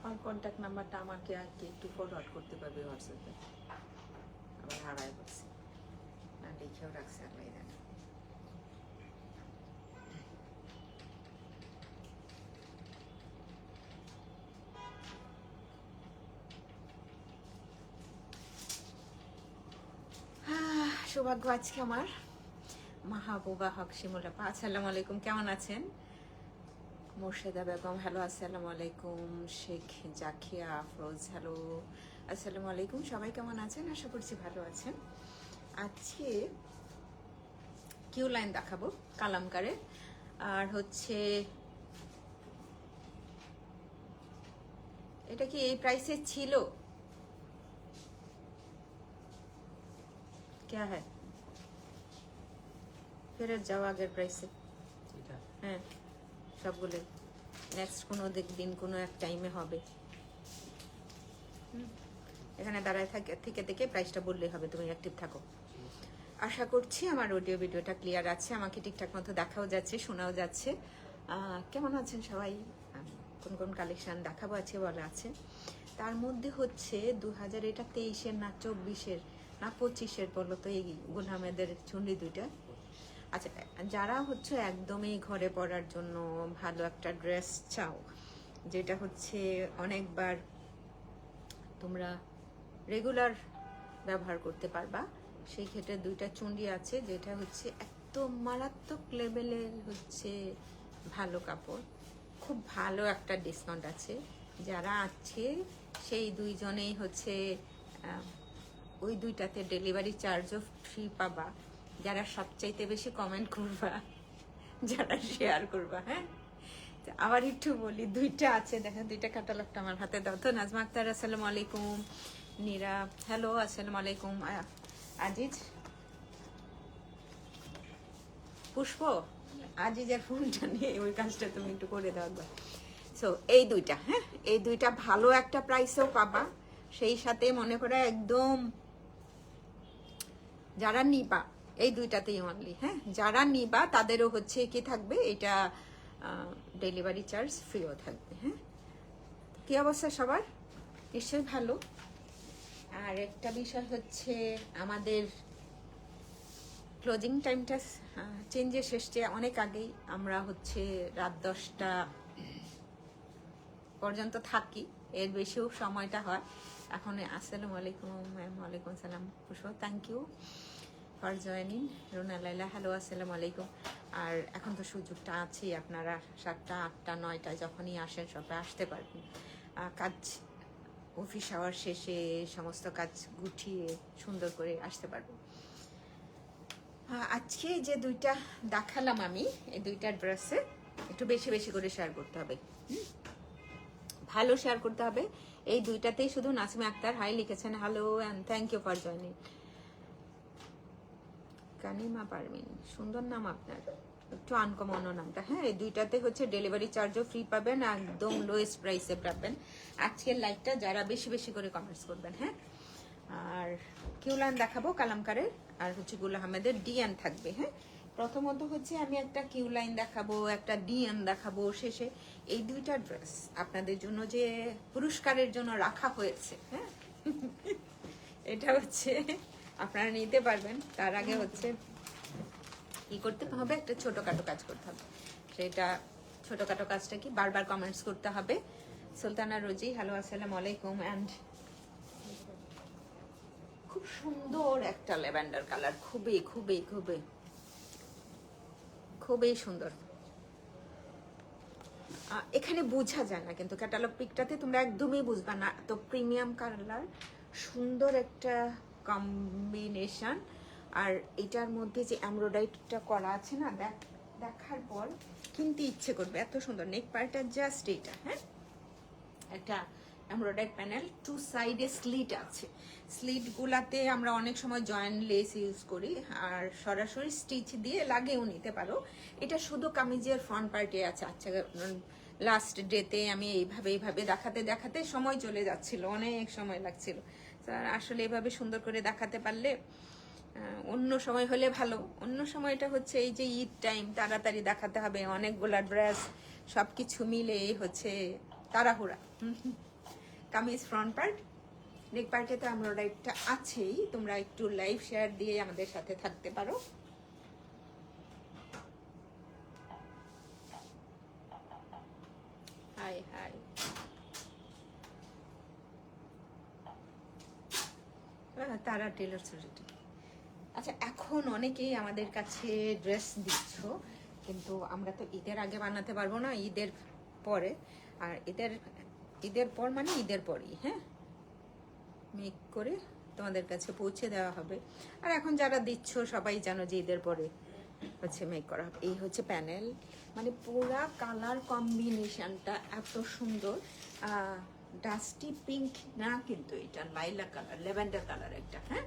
আমার কন্ট্যাক্ট নাম্বারটা আমাকে আর কি একটু ফরওয়ার্ড করতে পারবে হোয়াটসঅ্যাপে। আবার হারায় বলছি না, লিখেও রাখছে আল্লাহ জানে। সৌভাগ্য আজকে আমার মাহবুবা হক শিমুলা আপা, আসসালামু আলাইকুম, কেমন আছেন? মোর্শেদা বেগম, হ্যালো, আসসালামু আলাইকুম। শেখ জাকিয়া আফরোজ, হ্যালো, আসসালামু আলাইকুম। সবাই কেমন আছেন? আশা করছি ভালো আছেন। আজকে কিউ লাইন দেখাবো কালামকারে, আর হচ্ছে এটা কি এই প্রাইসে ছিল? क्या है ফেরত যাও আগের প্রাইসে। হ্যাঁ, সবগুলো নেক্সট কোনো দিন কোনো এক টাইমে হবে। এখানে দাঁড়ায় থেকে থেকে প্রাইসটা বললেই হবে, তুমি অ্যাক্টিভ থাকো। আশা করছি আমার অডিও ভিডিওটা ক্লিয়ার আছে, আমাকে ঠিকঠাক মতো দেখাও যাচ্ছে, শোনাও যাচ্ছে। কেমন আছেন সবাই? কোন কোন কালেকশন দেখাবো আছে বলা আছে। তার মধ্যে হচ্ছে 2000, এটা 23-এর না 24-এর না 25-এর বলো তো, এই গুল আহমেদের চুন্ডি দুইটা। আচ্ছা, যারা হচ্ছে একদমই ঘরে পরার জন্য ভালো একটা ড্রেস চাও, যেটা হচ্ছে অনেকবার তোমরা রেগুলার ব্যবহার করতে পারবা, সেই ক্ষেত্রে দুইটা চুন্ডি আছে, যেটা হচ্ছে একদম মারাত্মক লেভেলের হচ্ছে ভালো কাপড়, খুব ভালো একটা ডিসকাউন্ট আছে। যারা আছে সেই দুইজনেই হচ্ছে ওই দুইটাতে ডেলিভারি চার্জও ফ্রি পাবা। যারা সবচাইতে বেশি কমেন্ট করবা, যারা শেয়ার করবা। হ্যাঁ, আবার একটু বলি, দুইটা আছে দেখেন, দুইটা ক্যাটালগটা আমার হাতে দাও তো। নাজমা আক্তার, আসসালামু আলাইকুম। নীরা, হ্যালো, আসসালামু আলাইকুম। আজিজ, পুষ্প, আজিজের ফোনটা নিয়ে ওই কাজটা তুমি একটু করে দাও একবার। সো এই দুইটা, হ্যাঁ, এই দুইটা ভালো একটা প্রাইসেও পাবা, সেই সাথে মনে করে একদম যারা নিবা এই দুইটাতেই অনলি, হ্যাঁ, যারা নিবা তাদেরও হচ্ছে কি থাকবে, এটা ডেলিভারি চার্জ ফ্রিও থাকবে। হ্যাঁ, কি অবস্থা সবার? নিশ্চয়ই ভালো। আর একটা বিষয় হচ্ছে, আমাদের ক্লোজিং টাইমটা চেঞ্জেস এসছে অনেক আগেই। আমরা হচ্ছে রাত 10টা পর্যন্ত থাকি, এর বেশিও সময়টা হয় এখন। আসসালামু আলাইকুম ম্যাম। ওয়ালাইকুম সালাম Pushpa, thank you for joining. Runa Laila, hello, আসসালামু আলাইকুম। আর এখন তো সুযোগটা আছেই, আপনারা 7টা 8টা 9টায় যখনই আসেন সবে আসতে পারবেন। কাজ অফিস আওয়ার শেষে সমস্ত কাজ গুছিয়ে সুন্দর করে আসতে পারবেন। আজকে যে দুইটা দেখালাম আমি, এই দুইটা ড্রেসে একটু বেশি বেশি করে শেয়ার করতে হবে, ভালো শেয়ার করতে হবে। এই দুইটাতেই শুধু নাসিমা আক্তার হাই লিখেছেন, hello and thank you for joining. Kanima Parmin, সুন্দর নাম আপনার, একটু আনকমন নামটা। হ্যাঁ, এই দুইটাতে হচ্ছে ডেলিভারি চার্জও ফ্রি পাবেন, একদম লোয়েস্ট প্রাইসে পাবেন। আজকের লাইকটা যারা বেশি বেশি করে কমেন্টস করবেন। হ্যাঁ, আর কিউলান দেখাবো কালামকারের, আর হচ্ছে গুল আহমেদের ডিএন থাকবে। হ্যাঁ, প্রথমত হচ্ছে আমি একটা কিউ লাইন দেখাবো, একটা ডিএন দেখাবো, শেষে এই দুইটা ড্রেস আপনাদের জন্য যে পুরস্কারের জন্য রাখা হয়েছে। হ্যাঁ, এটা হচ্ছে আপনারা নিতে পারবেন। তার আগে হচ্ছে কি করতে হবে, একটা ছোটখাটো কাজ করতে হবে। সেটা ছোটখাটো কাজটা কি, বারবার কমেন্টস করতে হবে। সুলতানা রোজি, হ্যালো, আসসালামু আলাইকুম। অ্যান্ড খুব সুন্দর একটা ল্যাভেন্ডার কালার, খুবই খুবই খুবই খুবই সুন্দর। এখানে বোঝা যায় না, কিন্তু ক্যাটালগ পিকটাতে তোমরা একদমই বুঝবা না, তো প্রিমিয়াম কালার, সুন্দর একটা কম্বিনেশন। আর এটার মধ্যে যে এমব্রয়ডারিটা করা আছে না, দেখার পর কিনতে ইচ্ছে করবে, এত সুন্দর। নেক পার্টটা জাস্ট এইটা, হ্যাঁ, একটা এমব্রয়ডারি প্যানেল, টু সাইডে স্লিট আছে। স্লিট গুলাতে আমরা অনেক সময় জয়েন্ট লেস ইউজ করি, আর সরাসরি স্টিচ দিয়ে লাগেও নিতে পারো। এটা শুধু কামিজের ফ্রন্ট পার্টে আছে। আচ্ছা, লাস্ট ডেতে আমি এইভাবে দেখাতে দেখাতে সময় চলে যাচ্ছিল, অনেক সময় লাগছিল। আসলে এভাবে সুন্দর করে দেখাতে পারলে, অন্য সময় হলে ভালো, অন্য সময়টা হচ্ছে এই যে ঈদ টাইম, তাড়াতাড়ি দেখাতে হবে, অনেকগুলা ড্রেস, সবকিছু মিলে হচ্ছে তাড়াহুড়া। Kameez front part. নেক পার্টে তো এমব্রয়ডারিটা আছেই, তোমরা একটু লাইভ শেয়ার দিয়ে আমাদের সাথে থাকতে পারো। হাই হাই, তারা টেলার সোসাইটি। আচ্ছা, এখন অনেকেই আমাদের কাছে ড্রেস দিচ্ছ, কিন্তু আমরা তো ঈদের আগে বানাতে পারবো না, ঈদের পরে। আর ঈদের পর মানে ঈদের পরই, হ্যাঁ, মেক করে তোমাদের কাছে পৌঁছে দেওয়া হবে। আর এখন যারা দিচ্ছ সবাই জানো যে ঈদের পরে হচ্ছে মেক করা হবে। এই হচ্ছে প্যানেল, মানে পুরা কালার কম্বিনেশনটা এত সুন্দর। ডাস্টি পিঙ্ক না, কিন্তু এটা লাইলা কালার, ল্যাভেন্ডার কালার একটা, হ্যাঁ।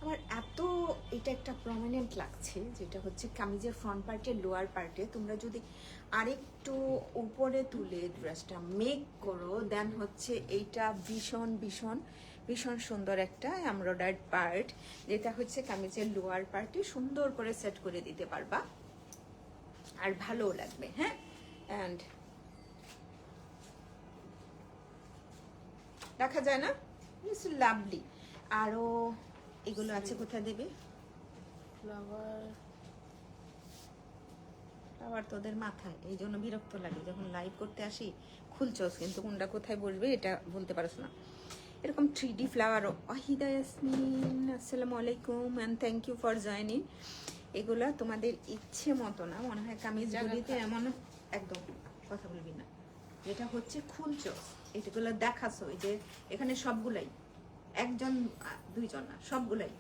আমার এত এটা একটা প্রমিনেন্ট লাগছে, যেটা হচ্ছে কামিজের ফ্রন্ট পার্টে, লোয়ার পার্টে তোমরা যদি আরেকটু উপরে তুলে ড্রেসটা মেক করো, দেন হচ্ছে এইটা ভীষণ ভীষণ ভীষণ সুন্দর একটা এমব্রয়ডার্ড পার্ট, যেটা হচ্ছে কামিজের লোয়ার পার্টে সুন্দর করে সেট করে দিতে পারবা, আর ভালোও লাগবে, হ্যাঁ। অ্যান্ড দেখা যায় না, ইটস লাভলি। আরও এগুলো আছে, কোথায় দেবে? ফ্লাওয়ার তোদের মাথায়, এই জন্য বিরক্ত লাগে যখন লাইভ করতে আসি, খুলছস কিন্তু কোনটা কোথায় বসবে এটা বলতে পারছ না। এরকম 3D ফ্লাওয়ার। ওয়াহিদা ইয়াসমিন, আসসালামু আলাইকুম and thank you for joining. এগুলা তোমাদের ইচ্ছে মতো না, মনে হয় কামিজগুলিতে এমন একদম কথা বলবি না, যেটা হচ্ছে খুলছস এটাগুলো দেখাছো, এই যে এখানে সবগুলাই, একজন দুইজন না, সবগুলাই।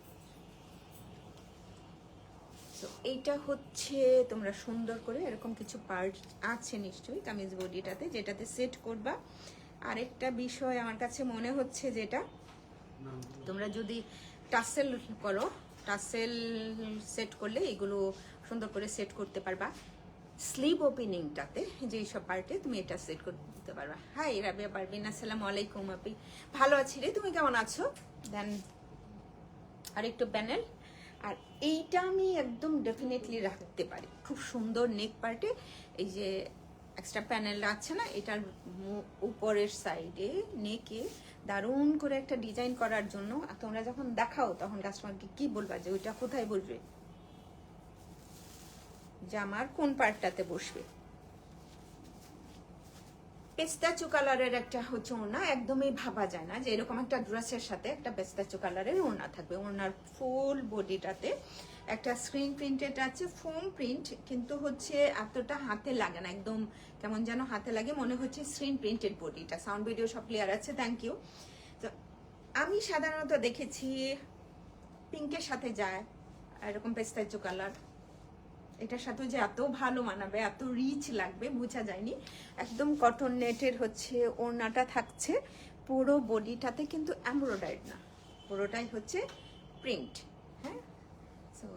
তো এইটা হচ্ছে তোমরা সুন্দর করে এরকম কিছু পার্ট আছে নিশ্চয়ই কামিজ বডিটাতে, যেটাতে সেট করবা। আরেকটা বিষয় আমার কাছে মনে হচ্ছে, যেটা তোমরা যদি টাসেল করো, টাসেল সেট করলে এগুলো সুন্দর করে সেট করতে পারবা। স্লিভ ওপেনিংটাতে যে সব পার্টে তুমি এটা সেট করতে পারবা। হাই রাবিয়া পারবিন, আসসালামু আলাইকুম আপি, ভালো আছি রে, তুমি কেমন আছো? দেন আরেকটু প্যানেল, আর এইটা আমি একদম ডেফিনেটলি রাখতে পারি খুব সুন্দর নেক পার্টে। এই যে এক্সট্রা প্যানেল আছে না, এটার উপরের সাইডে নেকে দারুণ করে একটা ডিজাইন করার জন্য তোমরা যখন দেখাও তখন কাস্টমারকে কি বলবা যে ওইটা কোথায় বসবে, জামার কোন পার্টটাতে বসবে। পেস্তাচু কালারের একটা হচ্ছে ওড়না, একদমই ভাবা যায় না যে এরকম একটা ড্রেসের সাথে একটা পেস্তাচু কালারের ওড়না থাকবে। ওড়নার ফুল বডিটাতে একটা স্ক্রিন প্রিন্টেড আছে, ফোম প্রিন্ট, কিন্তু হচ্ছে এতটা হাতে লাগে না, একদম কেমন যেন হাতে লাগে, মনে হচ্ছে স্ক্রিন প্রিন্টেড বডিটা। সাউন্ড ভিডিও সব ক্লিয়ার আছে, থ্যাংক ইউ। তো আমি সাধারণত দেখেছি পিঙ্কের সাথে যায় এরকম পেস্তাচু কালার, এটার সাথে যে এত ভালো মানাবে, এত রিচ লাগবে বোঝা যায়নি। একদম কটন নেটের হচ্ছে ওড়নাটা থাকছে, পুরো বডিটাতে কিন্তু এমব্রয়ডারি না, পুরোটাই হচ্ছে প্রিন্ট, হ্যাঁ। সো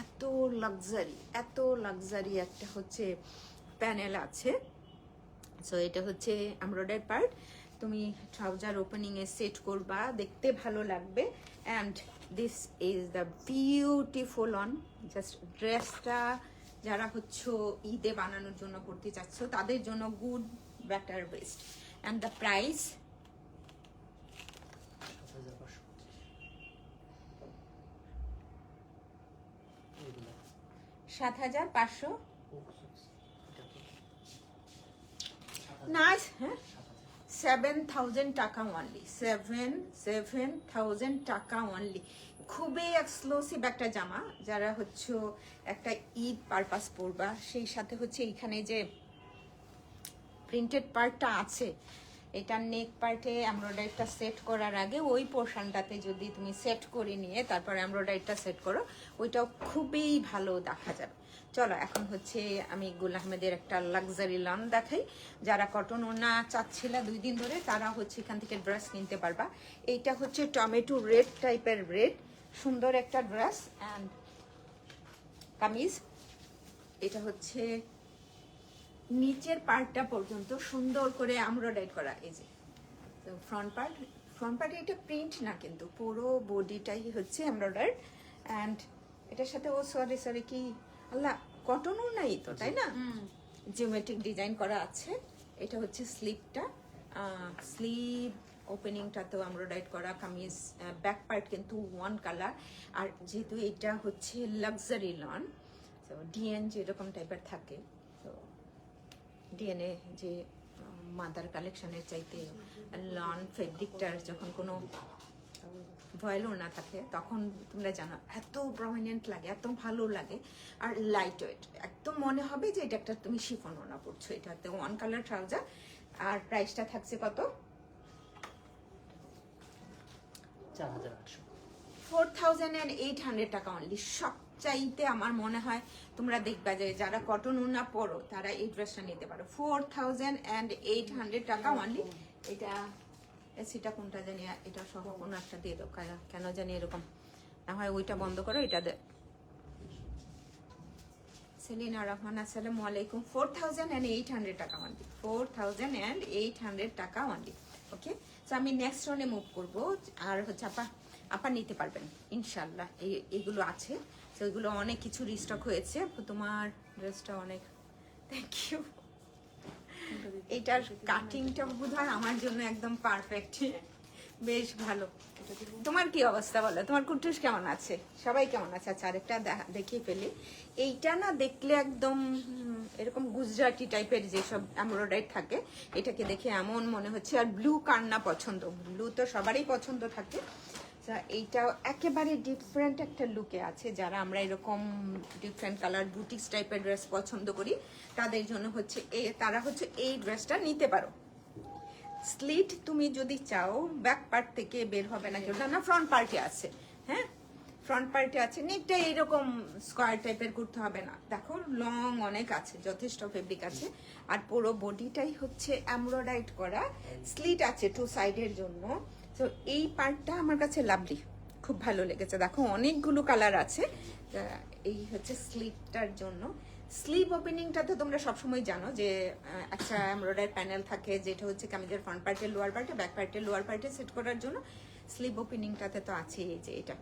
এত লাক্সারি একটা হচ্ছে প্যানেল আছে। সো এটা হচ্ছে এমব্রয়ডারি পার্ট, তুমি ট্রাউজার ওপেনিংয়ে সেট করবা, দেখতে ভালো লাগবে। And this is the beautiful on just ড্রেসটা যারা হচ্ছে ঈদে বানানোর জন্য করতে চাচ্ছ তাদের জন্য good, better, best. And the price 7,500। Nice, হ্যাঁ, 7,000 টাকা অনলি, 7,000 টাকা অনলি। খুবই এক্সক্লুসিভ একটা জামা, যারা হচ্ছে একটা ঈদ পারপাস পরবা, সেই সাথে হচ্ছে এইখানে যে প্রিন্টেড পার্টটা আছে, এটা নেক পার্টে এমব্রয়ডারিটা সেট করার আগে ওই পোর্শনটাতে যদি তুমি সেট করে নিয়ে তারপর এমব্রয়ডারিটা সেট করো, ওইটাও খুবই ভালো দেখা যাবে। চলো এখন হচ্ছে আমি গুল আহমেদের একটা লাক্সারি লন দেখাই। যারা কটন ওড়না চাচ্ছিল 2 দিন ধরে, তারা হচ্ছে এখান থেকে ড্রেস কিনতে পারবা। এইটা হচ্ছে টমেটো রেড টাইপের রেড, সুন্দর একটা ড্রেস অ্যান্ড কামিজ। এটা হচ্ছে নিচের পার্টটা পর্যন্ত সুন্দর করে এমব্রয়ডারি করা, এই যে ফ্রন্ট পার্টে এটা প্রিন্ট না, কিন্তু পুরো বডিটাই হচ্ছে এমব্রয়ডারি। অ্যান্ড এটার সাথে ও সরি কি আল্লাহ কটনও নাই তো, তাই না? জিওমেট্রিক ডিজাইন করা আছে। এটা হচ্ছে স্লিভটা, স্লিভ ওপেনিংটা তো এমব্রয়ডারি করা কামিজ, ব্যাক পার্ট কিন্তু ওয়ান কালার। আর যেহেতু এটা হচ্ছে লাক্সারি লন, তো ডিএন যেরকম টাইপের থাকে, তো ডিএনএ যে মাদার কালেকশনের চাইতে লন ফেব্রিকটার যখন কোনো ভয়েল ওড়না থাকে তখন তোমরা জানো এত প্রমিনেন্ট লাগে, এত ভালো লাগে। আর লাইট ওয়েট, একদম মনে হবে যে এটা একটা তুমি শিফন ওড়না পড়ছো। এটাতে ওয়ান কালার ট্রাউজার। আর প্রাইসটা থাকছে কত? 4,800 টাকা অনলি। সবচাইতে আমার মনে হয় তোমরা দেখবা যে যারা কটন ওড়না পরো তারা এই ড্রেসটা নিতে পারো। 4,800 টাকা অনলি। এটা এসিটা কোনটা জানি, এটা সহ কোনো একটা দিয়ে দাও, কেন জানি এরকম না হয়। ওইটা বন্ধ করো, এটা দে। সেলিনা রহমান, আসসালামু আলাইকুম। 4,800 টাকা অনলি, 4,800 টাকা অনলি। ওকে, তো আমি নেক্সট রনে মুভ করবো। আর হচ্ছে আপা নিতে পারবেন ইনশাল্লাহ। এইগুলো আছে, তো এগুলো অনেক কিছু রিস্টক হয়েছে। তোমার ড্রেসটা অনেক, থ্যাংক ইউ। এটার কাটিংটা বোধহয় আমার জন্য একদম পারফেক্ট, বেশ ভালো। তোমার কি অবস্থা বলো? তোমার কুটুস কেমন আছে? সবাই কেমন আছে? আচ্ছা, আরেকটা দেখিয়ে ফেলি। এইটা না দেখলে একদম এরকম গুজরাটি টাইপের যেসব এমব্রয়ডারি থাকে, এটাকে দেখে এমন মনে হচ্ছে। আর ব্লু কার না পছন্দ? ব্লু তো সবারই পছন্দ থাকে। এইটাও একেবারে ডিফারেন্ট একটা লুকে আছে। যারা আমরা এরকম ডিফারেন্ট কালার বুটিক্স টাইপের ড্রেস পছন্দ করি তাদের জন্য হচ্ছে তারা হচ্ছে এই ড্রেসটা নিতে পারো। স্লিট তুমি যদি চাও ব্যাক পার্ট থেকে বের হবে না, কেউ না, ফ্রন্ট পার্টে আছে। হ্যাঁ, ফ্রন্ট পার্টে আছে। নেকটা এইরকম স্কোয়ার টাইপের করতে হবে না। দেখো লং অনেক আছে, যথেষ্ট ফেব্রিক আছে। আর পুরো বডিটাই হচ্ছে এমব্রয়ডারি করা। স্লিট আছে টু সাইডের জন্য। তো এই পার্টটা আমার কাছে লাভলি, খুব ভালো লেগেছে। দেখো অনেকগুলো কালার আছে। এই হচ্ছে স্লিভটার জন্য। স্লিভ ওপেনিংটা তো তোমরা সবসময় জানো যে একটা এমব্রয়ডারি প্যানেল থাকে, যেটা হচ্ছে কামিজের ফ্রন্ট পার্টে, লোয়ার পার্টে, ব্যাক পার্টে, লোয়ার পার্টে সেট করার জন্য। স্লিভ ওপেনিংটাতে তো আছে এই যে এটা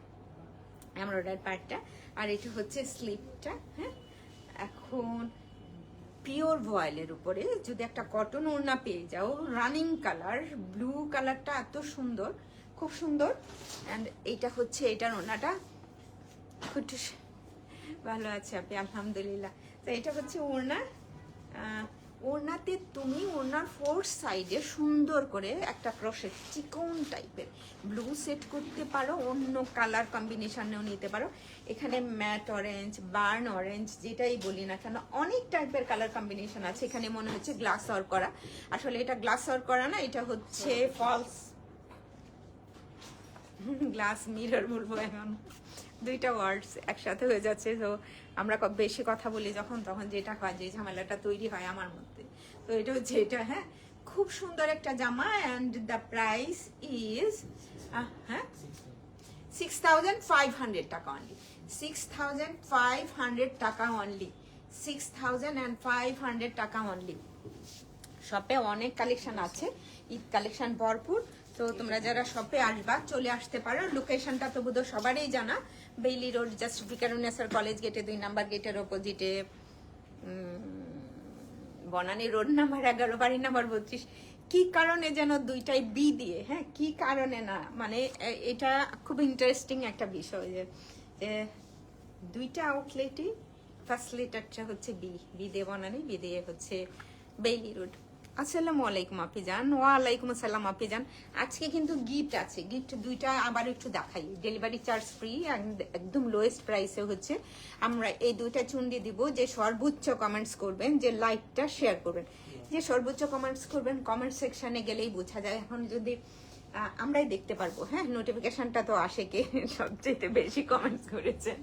এমব্রয়ডারি পার্টটা, আর এটা হচ্ছে স্লিভটা। হ্যাঁ, এখন পিওর ভয়েলের উপরে যদি একটা কটন ওড়না পেয়ে যাও, রানিং কালার ব্লু কালারটা এত সুন্দর, খুব সুন্দর। অ্যান্ড এইটা হচ্ছে এটার ওড়নাটা, ভালো আছে আপনি? আলহামদুলিল্লাহ। তো এটা হচ্ছে ওড়না। ওড়নাতে তুমি ওড়নার ফোর সাইডে সুন্দর করে একটা ক্রোশেট চিকন টাইপের ব্লু সেট করতে পারো, অন্য কালার কম্বিনেশনেও নিতে পারো। এখানে ম্যাট অরেঞ্জ, বার্ন অরেঞ্জ, যেটাই বলি না কেন, অনেক টাইপের কালার কম্বিনেশন আছে। এখানে মনে হচ্ছে গ্লাস ওয়ার্ক করা, আসলে এটা গ্লাস ওয়ার্ক করা না, এটা হচ্ছে ফলস গ্লাস মিরর বলবো। এখন দুইটা ওয়ার্ডস একসাথে হয়ে যাচ্ছে। তো আমরা বেশি কথা বলি যখন, তখন যেটা হয়, যে ঝামেলাটা তৈরি হয় আমার মধ্যে, তো এটা হচ্ছে এটা। হ্যাঁ, খুব সুন্দর একটা জামা। অ্যান্ড দ্য প্রাইস ইজ 6,500 টাকা অনলি। 6,500 টাকা অনলি। 6,500 টাকা অনলি। শপে অনেক কালেকশন আছে, ঈদ কালেকশন ভরপুর। তো তোমরা যারা শপে আসবা চলে আসতে পারো। লোকেশনটা তো বোধহয় সবারই জানা, বেইলি রোড, জাস্ট ভিকারুন্নেসার কলেজ গেটে 2 নাম্বার গেটের অপোজিটে, বনানী রোড নাম্বার 11, বাড়ি নাম্বার 32। কি কারণে যেন দুইটাই বি দিয়ে, হ্যাঁ, কি কারণে না, মানে এটা খুব ইন্টারেস্টিং একটা বিষয় যে দুইটা আউটলেটই, ফার্স্ট লেটারটা হচ্ছে বি দিয়ে বনানী, বি দিয়ে হচ্ছে বেইলি রোড। আসসালামু আলাইকুম আপিজান। ওয়ালাইকুম আসসালাম আপিজান। আজকে কিন্তু গিফট আছে, গিফট দুইটা আবার একটু দেখাই। ডেলিভারি চার্জ ফ্রি, একদম লোয়েস্ট প্রাইসে হচ্ছে আমরা এই দুইটা চুন্ডি দিব। যে সর্বোচ্চ কমেন্টস করবেন, যে লাইকটা শেয়ার করবেন, যে সর্বোচ্চ কমেন্টস করবেন, কমেন্ট সেকশনে গেলেই বোঝা যায়। এখন যদি আমরাই দেখতে পারবো, হ্যাঁ, নোটিফিকেশনটা তো আসে কে সবচেয়ে বেশি কমেন্টস করেছেন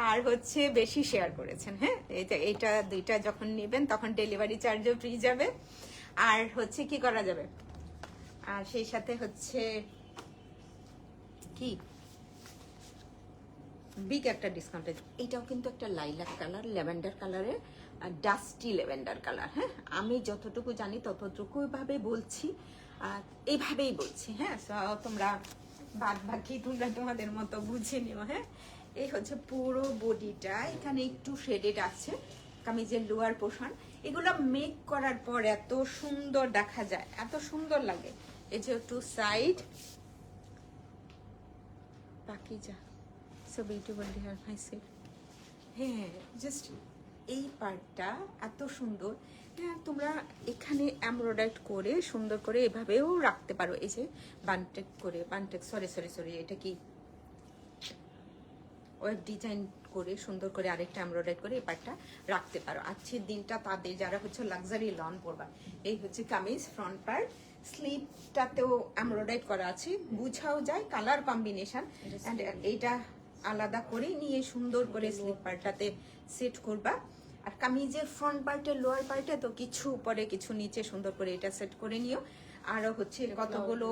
আর হচ্ছে বেশি শেয়ার করেছেন। হ্যাঁ, এইটা দুইটা যখন নেবেন তখন ডেলিভারি চার্জও ফ্রি যাবে, আর হচ্ছে কি করা যাবে, আর সেই সাথে হচ্ছে কি বিগ একটা ডিসকাউন্ট। এটাও কিন্তু একটা লাইলাক কালার, ল্যাভেন্ডার কালারের, ডাস্টি ল্যাভেন্ডার কালার। হ্যাঁ, আমি যতটুকু জানি ততটুকু ভাবে বলছি, আর এইভাবেই বলছি। হ্যাঁ, তোমরা বাদ বাকি তোমরা তোমাদের মতো বুঝে নিও। হ্যাঁ, এই হচ্ছে পুরো বডিটা, এখানে একটু শেডেড আছে কামিজের লোয়ার পোর্শন। এগুলো মেক করার পর এত সুন্দর দেখা যায়, এত সুন্দর লাগে। এই যে টু সাইড বাকি যা so beautiful dear my sale. হ্যাঁ, জাস্ট এই পার্টটা এত সুন্দর। হ্যাঁ, তোমরা এখানে এমব্রয়ডারি করে সুন্দর করে এভাবেও রাখতে পারো। এই যে বানটেক করে, বানটেক সরি এটা কি ওয়েব ডিজাইন করে সুন্দর করে আরেকটা এমব্রয়ডারি করে এই পার্টটা রাখতে পারো। আজকের দিনটা তাদের যারা হচ্ছে লাক্সারি লন পরবা। এই হচ্ছে কামিজ ফ্রন্ট পার্ট, স্লিভটাতেও এমব্রয়ডারি করা আছে, বুঝাও যায় কালার কম্বিনেশন। এন্ড এইটা আলাদা করে নিয়ে সুন্দর করে স্লিভ পার্টটাতে সেট করবা। আর কামিজের ফ্রন্ট পার্টের লোয়ার পার্টে তো কিছু উপরে কিছু নিচে সুন্দর করে এটা সেট করে নিও। আরো হচ্ছে কতগুলো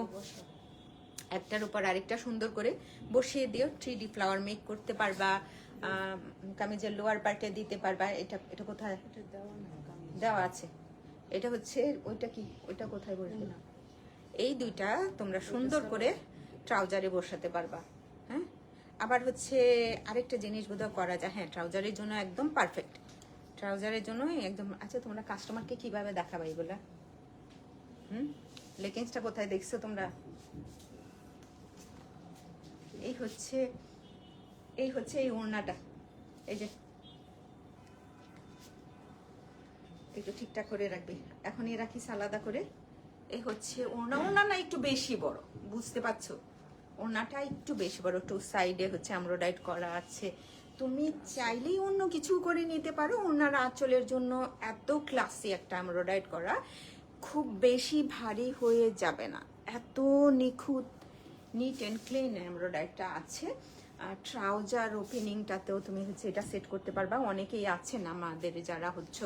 একটার উপর আরেকটা সুন্দর করে বসিয়ে দিও। 3D ফ্লাওয়ার মেক করতে পারবা, কামিজের লোয়ার পার্টে দিতে পারবা। এটা এটা কোথায় দেওয়া আছে? এটা হচ্ছে ওইটা কি, ওইটা কোথায় বলবো না। এই দুইটা তোমরা সুন্দর করে ট্রাউজারে বসাতে পারবা। হ্যাঁ, আবার হচ্ছে আরেকটা জিনিস বোধহয় করা যায়। হ্যাঁ, ট্রাউজারের জন্য একদম পারফেক্ট, ট্রাউজারের জন্য একদম। আচ্ছা, তোমরা কাস্টমারকে কিভাবে দেখাবা এগুলা? লেগিংসটা কোথায় দেখছো তোমরা? এই হচ্ছে এই ওড়নাটা, এই যে একটু ঠিকঠাক করে রাখবি। এখন এই রাখিস আলাদা করে। এই হচ্ছে ওড়না, ওড়না না একটু বেশি বড়, বুঝতে পারছো? ওড়নাটা একটু বেশি বড়, টু সাইডে হচ্ছে এমব্রয়ডারি করা আছে। তুমি চাইলেই অন্য কিছু করে নিতে পারো। ওড়নার আঁচলের জন্য এত ক্লাসি একটা এমব্রয়ডারি করা, খুব বেশি ভারী হয়ে যাবে না, এত নিখুঁত নিট অ্যান্ড ক্লিন এমব্রয়ডারিটা আছে। আর ট্রাউজার ওপেনিংটাতেও তুমি হচ্ছে এটা সেট করতে পারবা। অনেকেই আছেন আমাদের যারা হচ্ছে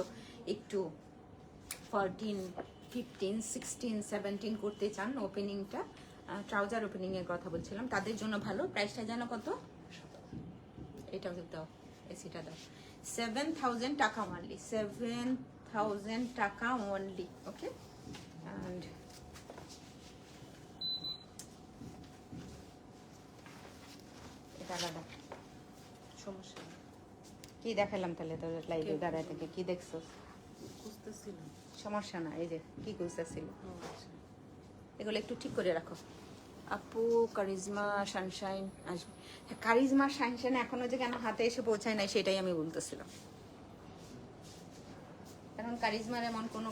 একটু 14, 15, 16, 17 করতে চান ওপেনিংটা, ট্রাউজার ওপেনিং এর কথা বলছিলাম, তাদের জন্য ভালো। প্রাইসটা জানো কত? এটাও দাও, এসিটা দাও। 7,000 টাকা অনলি, 7,000 টাকা অনলি। ওকে, অ্যান্ড এটা আলাদা সমস্যা কি দেখালাম তাহলে? তোর লাইভে দাঁড়ায় থেকে কি দেখছো? সমস্যা না, এই যে কি খুঁজতেছিল, এগুলো একটু ঠিক করে রাখো। আপু কারিজমা সানশাইন আসবে। কারিজমা সানশাইন এখনো যে কেন হাতে এসে পৌঁছায় নাই সেটাই আমি বলতেছিলাম। কারণ কারিজমার এমন কোনো,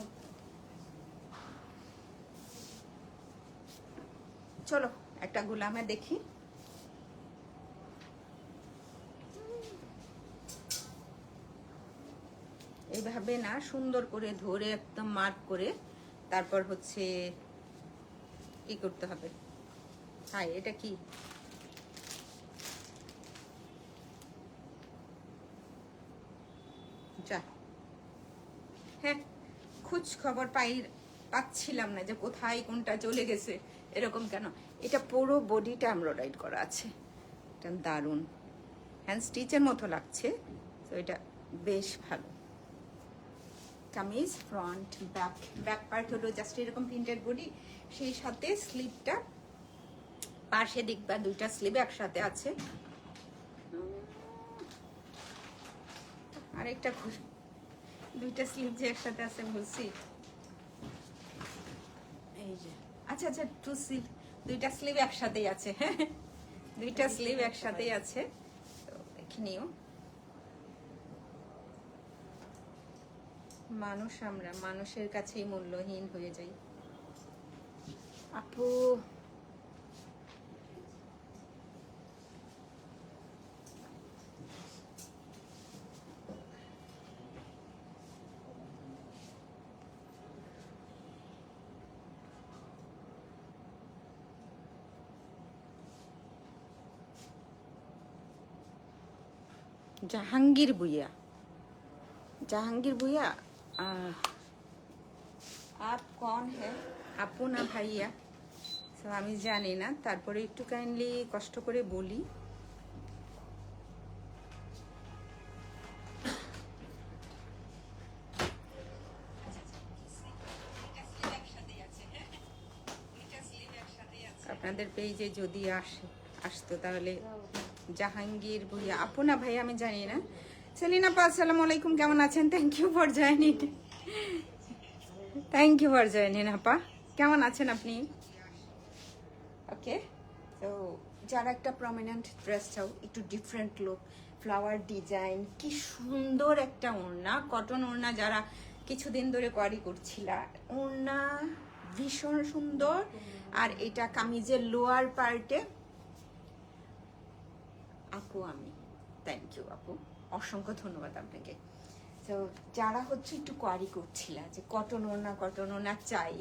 চলো একটা গোলামে দেখি। এইভাবে না, সুন্দর করে ধরে একদম মার্ক করে তারপর হচ্ছে কি করতে হবে। হাই, এটা কি? যা, হ্যাঁ, খোঁজ খবর পাচ্ছিলাম না যে কোথায় কোনটা চলে গেছে। এরকম কেন? এটা পুরো বডিটা এমব্রয়ডারি করা আছে, এটা দারুণ হ্যান্ড স্টিচের মতো লাগছে। তো এটা বেশ ভালো। কামিজ ফ্রন্ট ব্যাক পার্ট হলো জাস্ট এরকম প্রিন্টেড বডি, সেই সাথে স্লিভটা পাশে দেখবা দুইটা স্লিভ একসাথে আছে। আরেকটা দুইটা স্লিভ যে একসাথে আছে বলছি, এই যে আচ্ছা আচ্ছা, টু স্লিভ, দুইটা স্লিভ একসাথেই আছে। হ্যাঁ, দুইটা স্লিভ একসাথেই আছে। তো দেখে নিও। মানুষ, আমরা মানুষের কাছেই মূল্যহীন হয়ে যাই। আপু জাহাঙ্গীর ভুইয়া, জাহাঙ্গীর ভুইয়া আপ কন হ্যাঁ? আপু না ভাইয়া? তো আমি জানি না, তারপরে একটু কাইন্ডলি কষ্ট করে বলি। আপনাদের পেজে যদি আসতো তাহলে জাহাঙ্গীর ভুইয়া আপু না ভাই আমি জানি না। সেলিনা আপা আসসালামু আলাইকুম, কেমন আছেন? Thank you for joining, thank you for joining আপা, কেমন আছেন আপনি? ওকে, তো যারা একটা প্রমিনেন্ট ড্রেস চাও, একটু ডিফারেন্ট লুক, ফ্লাওয়ার ডিজাইন, কি সুন্দর একটা ওড়না, কটন ওড়না, যারা কিছুদিন ধরে কোয়ারি করছিলা, ওড়না ভীষণ সুন্দর। আর এটা কামিজের লোয়ার পার্টে আপু আমি, থ্যাংক ইউ আপু, অসংখ্য ধন্যবাদ আপনাকে। তো যারা হচ্ছে একটু কোয়ারি করছিলা যে কটন ওড়না চাই,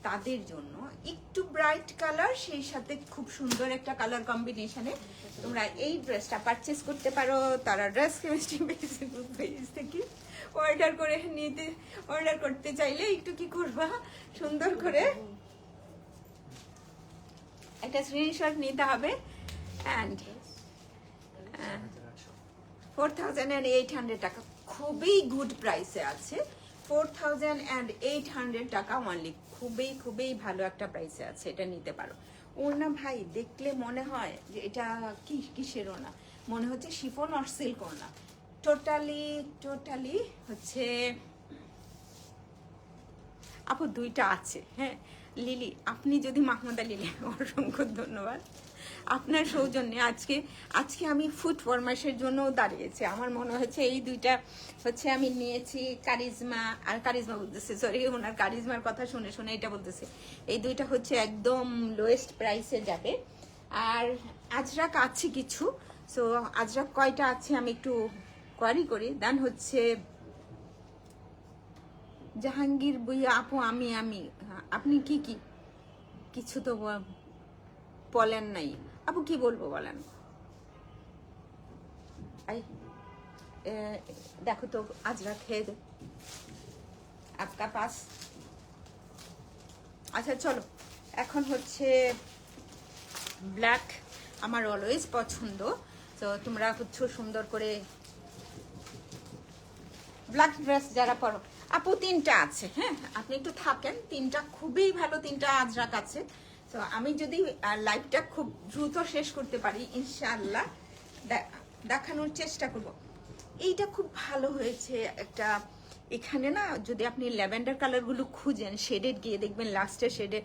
তাদের জন্য একটু ব্রাইট কালার, সেই সাথে খুব সুন্দর একটা কালার কম্বিনেশনে তোমরা এই ড্রেসটা পারচেস করতে পারো। তারা ড্রেস কেমিস্ট্রি ফেসবুক পেজ থেকে অর্ডার করতে চাইলে একটু কি করবা, সুন্দর করে একটা স্ক্রিনশট নিতে হবে। অ্যান্ড 4,800 টাকা, খুবই গুড প্রাইসে আছে। 4,800 টাকা অনলি, খুবই খুবই ভালো একটা প্রাইসে আছে, এটা নিতে পারো। ওড়না ভাই দেখলে মনে হয় যে এটা কিসের ওড়না, মনে হচ্ছে শিফন আর সিল্ক ওড়না। টোটালি হচ্ছে আপু দুইটা আছে। হ্যাঁ লিলি, আপনি যদি মাহমুদা লিলি, অসংখ্য ধন্যবাদ আপনার সৌজন্যে। আজকে আমি ফুড ফরমাইশের জন্য দাঁড়িয়েছি। আমার মনে হচ্ছে এই দুইটা হচ্ছে আমি নিয়েছি, কারিজমা বলতেছে, সরি ওনার কারিজমার কথা শুনে শুনে এটা বলতেছে, এই দুইটা হচ্ছে একদম লোয়েস্ট প্রাইসে যাবে। আর আজরাক আছে কিছু, সো আজরাক কয়টা আছে আমি একটু কোয়ারি করি। দেন হচ্ছে জাহাঙ্গীর ভুইয়া আপু আমি আপনি কি কিছু তো বলেন নাই আপু, কি বলবো বলেন। দেখো তো আজরা খেয়ে দে আপকা পাস। আচ্ছা চলো, এখন হচ্ছে ব্ল্যাক আমার অলওয়েজ পছন্দ, তো তোমরা হচ্ছে সুন্দর করে ব্ল্যাক ড্রেস যারা পরো। আপু তিনটা আছে, হ্যাঁ আপনি একটু থাকেন, তিনটা খুবই ভালো, তিনটা আজরাক আছে। তো আমি যদি লাইভটা খুব দ্রুত শেষ করতে পারি ইনশাআল্লাহ দেখানোর চেষ্টা করব। এইটা খুব ভালো হয়েছে একটা, এখানে না যদি আপনি ল্যাভেন্ডার কালারগুলো খুঁজেন, শেডেড গিয়ে দেখবেন লাস্টে শেডে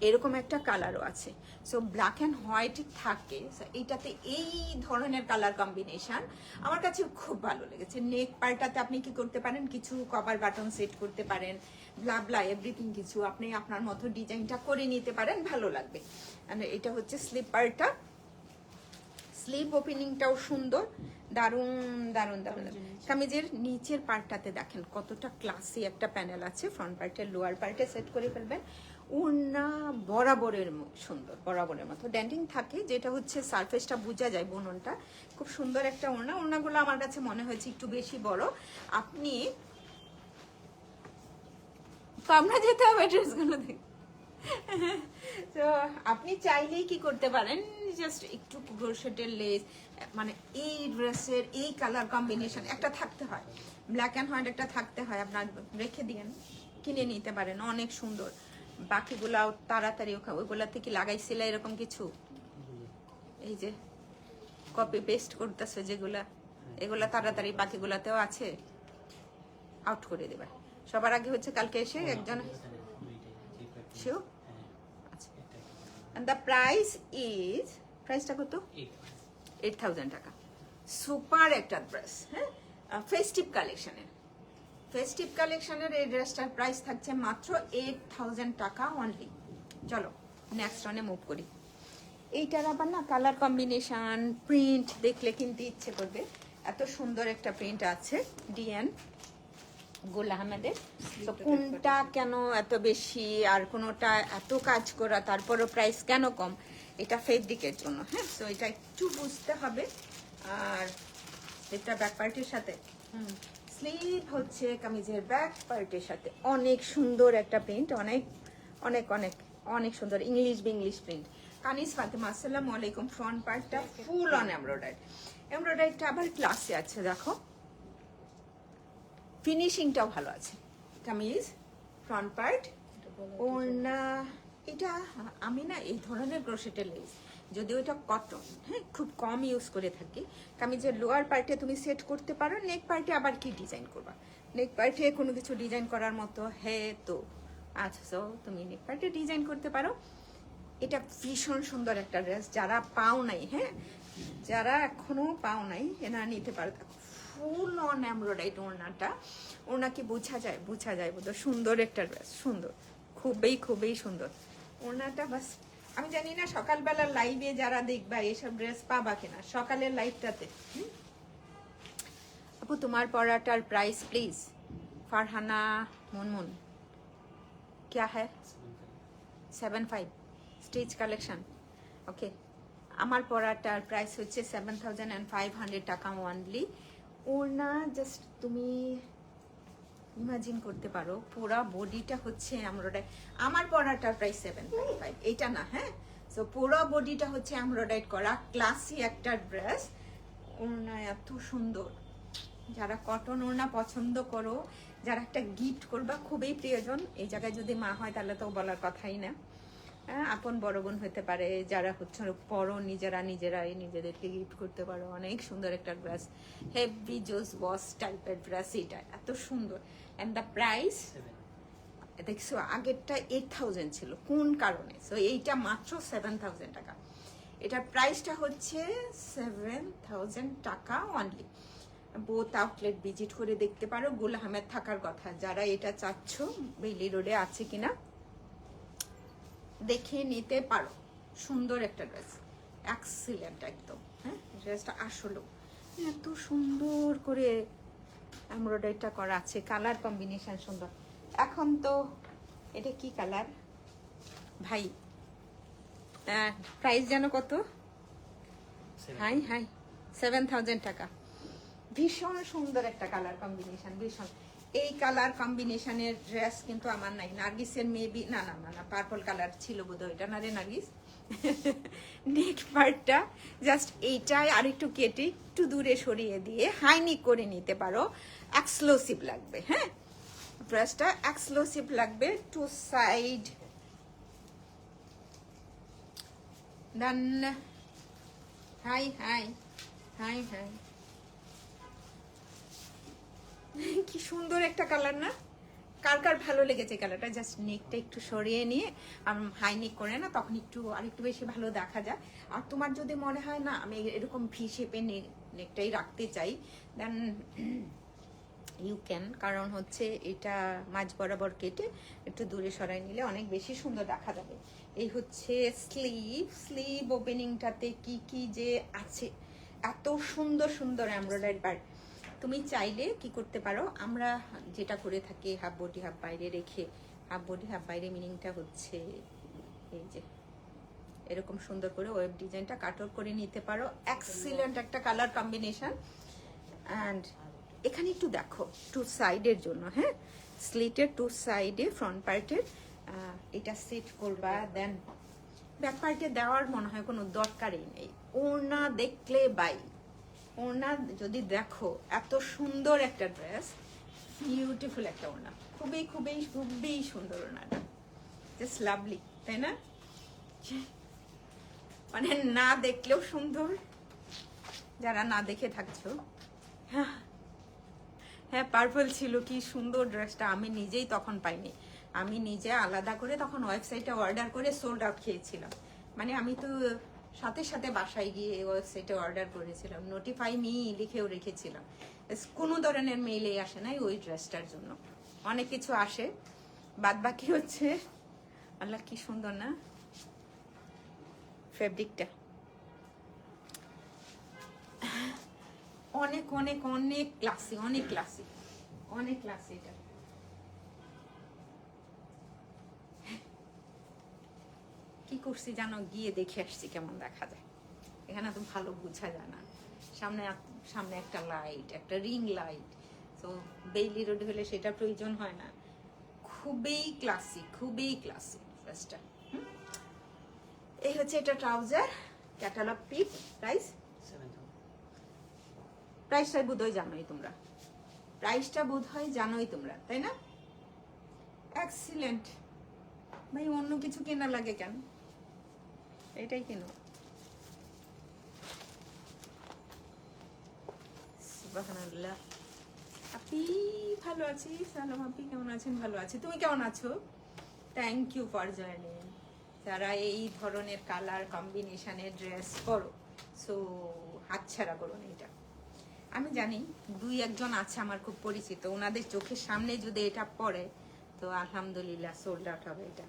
এরকম একটা কালারও আছে। সো ব্ল্যাক অ্যান্ড হোয়াইট থাকে, এইটাতে এই ধরনের কালার কম্বিনেশন আমার কাছে খুব ভালো লেগেছে। নেক পার্টটাতে আপনি কি করতে পারেন, কিছু কভার বাটন সেট করতে পারেন, ব্লা এভরিথিং কিছু আপনি আপনার মতো ডিজাইনটা করে নিতে পারেন, ভালো লাগবে। এটা হচ্ছে স্লিপারটা, স্লিভ ওপেনিংটাও সুন্দর, দারুণ দারুণ দারুণ। কামিজের নিচের পার্টটাতে দেখেন কতটা ক্লাসি একটা প্যানেল আছে, ফ্রন্ট পার্টে লোয়ার পার্টে সেট করে ফেলবেন। ওড়না বরাবরের সুন্দর, বরাবরের মতো ড্যান্ডিং থাকে, যেটা হচ্ছে সারফেসটা বোঝা যায়, বুননটা খুব সুন্দর একটা ওড়না। ওড়নাগুলো আমার কাছে মনে হয়েছে একটু বেশি বড়, আপনি পাবনা যেতে হবে ড্রেসগুলো দেখে। তো আপনি চাইলেই কি করতে পারেন, জাস্ট একটু ক্রোশেটের লেস, মানে এই ড্রেসের এই কালার কম্বিনেশন একটা থাকতে হয়, ব্ল্যাক অ্যান্ড হোয়াইট একটা থাকতে হয়, আপনার রেখে দিয়েন, কিনে নিতে পারেন, অনেক সুন্দর। বাকিগুলাও তাড়াতাড়ি ওইগুলা থেকে লাগাইছিল এরকম কিছু, এই যে কপি পেস্ট করতেছে যেগুলা, এগুলা তাড়াতাড়ি বাকিগুলাতেও আছে, আউট করে দেবে। সবার আগে হচ্ছে কালকে এসে একজন শিও। And the price is, প্রাইসটা কত? 8,000 টাকা। সুপার একটা ড্রেস, হ্যাঁ ফেস্টিভ কালেকশনের এই ড্রেসটার প্রাইস থাকছে মাত্র 8,000 টাকা অনলি। চলো নেক্সট রানে মুভ করি। এইটার আবার না কালার কম্বিনেশন, প্রিন্ট দেখলে কিনতে ইচ্ছে করবে, এত সুন্দর একটা প্রিন্ট আছে ডিএন গুল আহমেদের। তো কোনটা কেন এত বেশি আর কোনটা এত কাজ করা, তারপরও প্রাইস কেন কম, এটা ফেব্রিকের জন্য। হ্যাঁ, তো এটা একটু বুঝতে হবে। আর এটা ব্যাক পার্টের সাথে স্লিভ হচ্ছে কামিজের ব্যাক পার্টের সাথে অনেক সুন্দর একটা প্রিন্ট, অনেক অনেক অনেক অনেক সুন্দর ইংলিশ প্রিন্ট। কানিস ফাতেমা আসসালামু আলাইকুম। ফ্রন্ট পার্টটা ফুল অন এমব্রয়ডারিটা আবার ক্লাসে আছে, দেখো ফিনিশিংটাও ভালো আছে। কামিজ ফ্রন্ট পার্ট, ওড়না, এটা আমি না এই ধরনের ক্রোশেটের লেস যদিও এটা কটন, হ্যাঁ, খুব কম ইউজ করে থাকি। কামিজের লোয়ার পার্টে তুমি সেট করতে পারো, নেক পার্টে আবার কি ডিজাইন করবা, নেক পার্টে কোনো কিছু ডিজাইন করার মতো হ্যাঁ তো আচ্ছা, তুমি নেক পার্টে ডিজাইন করতে পারো। এটা ভীষণ সুন্দর একটা ড্রেস, যারা পাও নাই, হ্যাঁ, যারা এখনো পাও নাই এরা নিতে পারো। ফুল অন এমব্রয়ডারি ওড়নাটা, ওড়নাকে বোঝা যায় বোধ সুন্দর একটা ড্রেস, সুন্দর, খুবই খুবই সুন্দর ওড়নাটা। বাস আমি জানি না সকালবেলা লাইভে যারা দেখবা এসব ড্রেস পাবা কিনা সকালের লাইভটাতে। আপু তোমার পরাটার প্রাইস প্লিজ। ফারহানা মুনমুন क्या है 75 স্টিচ কালেকশন, ওকে। আমার পরাটার প্রাইস হচ্ছে 7500 টাকা অনলি। ওড়না জাস্ট তুমি ইমাজিন করতে পারো, পুরা বডিটা হচ্ছে এমব্রয়ডারি। আমার পরাটার প্রাইস 755, এইটা না, হ্যাঁ। সো পুরো বডিটা হচ্ছে এমব্রয়ডারি করা, ক্লাসি একটা ড্রেস। ওড়না এত সুন্দর, যারা কটন ওড়না পছন্দ করো, যারা একটা গিফট করবা খুবই প্রিয়জন, এই জায়গায় যদি মা হয় তাহলে তো বলার কথাই না, আপন বড় বোন হতে পারে, যারা হচ্ছে পরো নিজেরাই নিজেদেরকে গিফট করতে পারো। অনেক সুন্দর একটা ড্রেস, হেভি জোস বস টাইপের ড্রেস, এটা এত সুন্দর। অ্যান্ড দ্য প্রাইস দেখছো আগেরটা 8000 ছিল, কোন কারণে? সো এইটা মাত্র 7000 টাকা। এটার প্রাইসটা হচ্ছে 7000 টাকা অনলি। বোথ আউটলেট ভিজিট করে দেখতে পারো, গুল আহমেদ থাকার কথা। যারা এটা চাচ্ছ বেইলি রোডে আছে কিনা দেখে নিতে পারো। সুন্দর একটা ড্রেস, এক্সিলেন্ট একদম, হ্যাঁ। ড্রেসটা আসলে এত সুন্দর করে এমব্রয়ডারিটা করা আছে, কালার কম্বিনেশন সুন্দর। এখন তো এটা কি কালার ভাই, প্রাইস যেন কত? হাই 7000 টাকা। ভীষণ সুন্দর একটা কালার কম্বিনেশন, ভীষণ। এই কালার কম্বিনেশনের ড্রেস কিন্তু আমার নাই। নার্গিসের মেবি না, পার্পল কালার ছিল বোধহয়, এটা না রে নার্গিস? নেক পার্টটা জাস্ট এইটাই আরেকটু কেটে একটু দূরে সরিয়ে দিয়ে হাইনিক করে নিতে পারো। এক্সক্লুসিভ লাগবে, হ্যাঁ, ড্রেসটা এক্সক্লুসিভ লাগবে। টু সাইড ডান। হাই কি সুন্দর একটা কালার না? কার কার ভালো লেগেছে কালারটা? জাস্ট নেকটা একটু সরিয়ে নিয়ে হাই নেক করে না, তখন একটু আরেকটু বেশি ভালো দেখা যায়। আর তোমার যদি মনে হয় না আমি এরকম ভি শেপে নেকটাই রাখতে চাই, দেন ইউ ক্যান। কারণ হচ্ছে এটা মাঝ বরাবর কেটে একটু দূরে সরাই নিলে অনেক বেশি সুন্দর দেখা যাবে। এই হচ্ছে স্লিভ ওপেনিংটাতে কি কি যে আছে, এত সুন্দর সুন্দর এমব্রয়ডারি পার্ট। তুমি চাইলে কি করতে পারো, আমরা যেটা করে থাকি হাফ বডি হাফ বাইরে রেখে, হাফ বডি হাফ বাইরে মিনিংটা হচ্ছে এই যে এরকম সুন্দর করে ওয়েব ডিজাইনটা কাট আউট করে নিতে পারো। এক্সিলেন্ট একটা কালার কম্বিনেশন। অ্যান্ড এখানে একটু দেখো টু সাইডের জন্য, হ্যাঁ, স্লিটের টু সাইডে ফ্রন্ট পার্টের এটা সেট করবা, দেন ব্যাক পার্টে দেওয়ার মনে হয় কোনো দরকারই নেই। ওড়না দেখলে বাই, ওড়না যদি দেখো এত সুন্দর একটা ড্রেস, বিউটিফুল একটা ওড়না, খুবই খুবই খুবই সুন্দর ওড়নাটা, জাস্ট লাভলি, তাই না? মানে না দেখলেও সুন্দর, যারা না দেখে থাকছো। হ্যাঁ পার্পল ছিল, কি সুন্দর ড্রেসটা। আমি নিজেই তখন পাইনি, আমি নিজে আলাদা করে তখন ওয়েবসাইটে অর্ডার করে সোল্ড আউট খেয়েছিলাম। মানে আমি তো সাথে সাথে বাসায় গিয়ে ওয়েবসাইটে অর্ডার করেছিলাম, নোটিফাই মি লিখেও রেখেছিলাম। কোনো ধরনের মেইলেই আসে নাই ওই ড্রেসটার জন্য, অনেক কিছু আসে, বাদ বাকি হচ্ছে। আল্লাহ কি সুন্দর না ফেব্রিকটা, অনেক অনেক অনেক ক্লাসি, অনেক ক্লাসি, অনেক ক্লাসি। এটা কি করছি জানো, গিয়ে দেখে আসছি কেমন দেখা যায়। এখানে তো ভালো বোঝা যায় না, সামনে সামনে একটা লাইট, একটা রিং লাইট, তো বেইলি রোড হলে সেটা প্রয়োজন হয় না। খুবই ক্লাসি, খুবই ক্লাসি ড্রেসটা। এই হচ্ছে এটা ট্রাউজার, ক্যাটালগ পিক, প্রাইসটা বোধহয় জানোই তোমরা, প্রাইসটা বোধহয় জানোই তোমরা, তাই না? এক্সিলেন্ট ভাই, অন্য কিছু কেনা লাগে কেন, এটাই কেন। সুবহানাল্লাহ। আপনি ভালো আছি, সালাম আপনি কেমন আছেন? ভালো আছি, তুমি কেমন আছো? Thank you for joining. যারা এই ধরনের কালার কম্বিনেশনের ড্রেস পরো, সো হাতছাড়া করো না এটা। আমি জানি দুই একজন আছে আমার খুব পরিচিত, ওনাদের চোখের সামনে যদি এটা পরে তো আলহামদুলিল্লাহ সোল্ড আউট হবে এটা।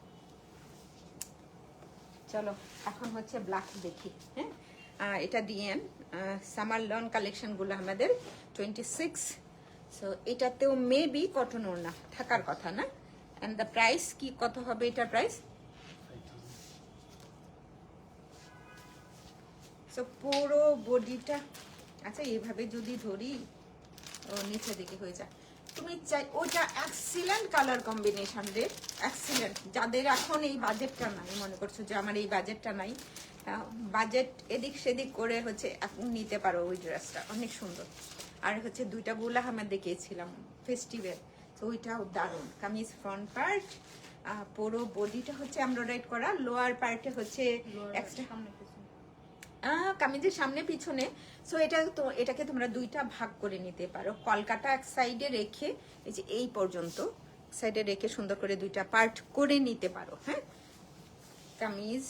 চলো এখন হচ্ছে ব্ল্যাক দেখি। হ্যাঁ, এটা ডিএন সামার লন কালেকশনগুলো আমাদের 26। সো এটাতেও মেবি কটন ওড়না থাকার কথা না। অ্যান্ড দ্য প্রাইস কি কত হবে এটার প্রাইস? সো পুরো বডিটা, আচ্ছা এইভাবে যদি ধরি ও নিচে দিকে হয়ে যায়। তুমি চাই ওটা এক্সিলেন্ট কালার কম্বিনেশন রে, এক্সিলেন্ট। যাদের এখন এই বাজেটটা নাই, মনে করছো যে আমার এই বাজেটটা নাই, বাজেট এদিক সেদিক করে হচ্ছে এখন নিতে পারো ওই ড্রেসটা, অনেক সুন্দর। আর হচ্ছে দুইটা গুলা আমার দেখিয়েছিলাম ফেস্টিভ্যাল, তো ওইটাও দারুণ। কামিজ ফ্রন্ট পার্ট, পুরো বডিটা হচ্ছে এমব্রয়ডারি করা, লোয়ার পার্টে হচ্ছে এক্সট্রা কামিজের সামনে পিছনে। সো এটাকে তোমরা দুইটা ভাগ করে নিতে পারো। কলকাতা এক সাইডে রেখে এই যে এই পর্যন্ত সাইডে রেখে সুন্দর করে দুইটা পার্ট করে নিতে পারো। হ্যাঁ, কামিজ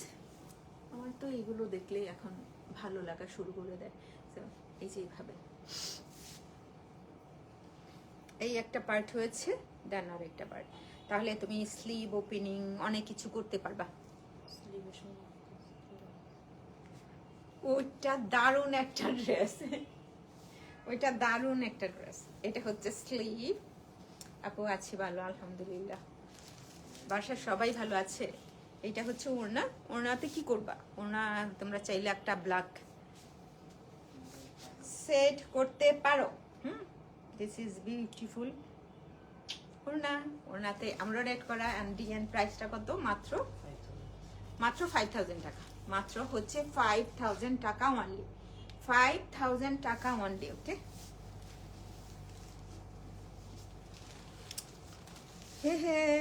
আমার তো এগুলো দেখলেই এখন ভালো লাগা শুরু করে দেয়। এই যে এইভাবে এই একটা পার্ট হয়েছে, দেন আর একটা পার্ট, তাহলে তুমি স্লিভ ওপেনিং অনেক কিছু করতে পারবা। ওইটা দারুণ একটা ড্রেস, ওইটা দারুণ একটা ড্রেস। এটা হচ্ছে স্লিভ। আপু আছি ভালো আলহামদুলিল্লাহ, বাসার সবাই ভালো আছে। এটা হচ্ছে ওড়না। ওড়নাতে কি করবা? ওড়না তোমরা চাইলে একটা ব্ল্যাক সেট করতে পারো। দিস ইজ বিউটিফুল ওড়না। ওড়নাতে এমব্রয়ডারি করা। অ্যান্ড ডিএন প্রাইসটা কত? মাত্র 5000 টাকা। মাত্র হচ্ছে 5000 টাকা অনলি, 5000 টাকা অনলি। ওকে,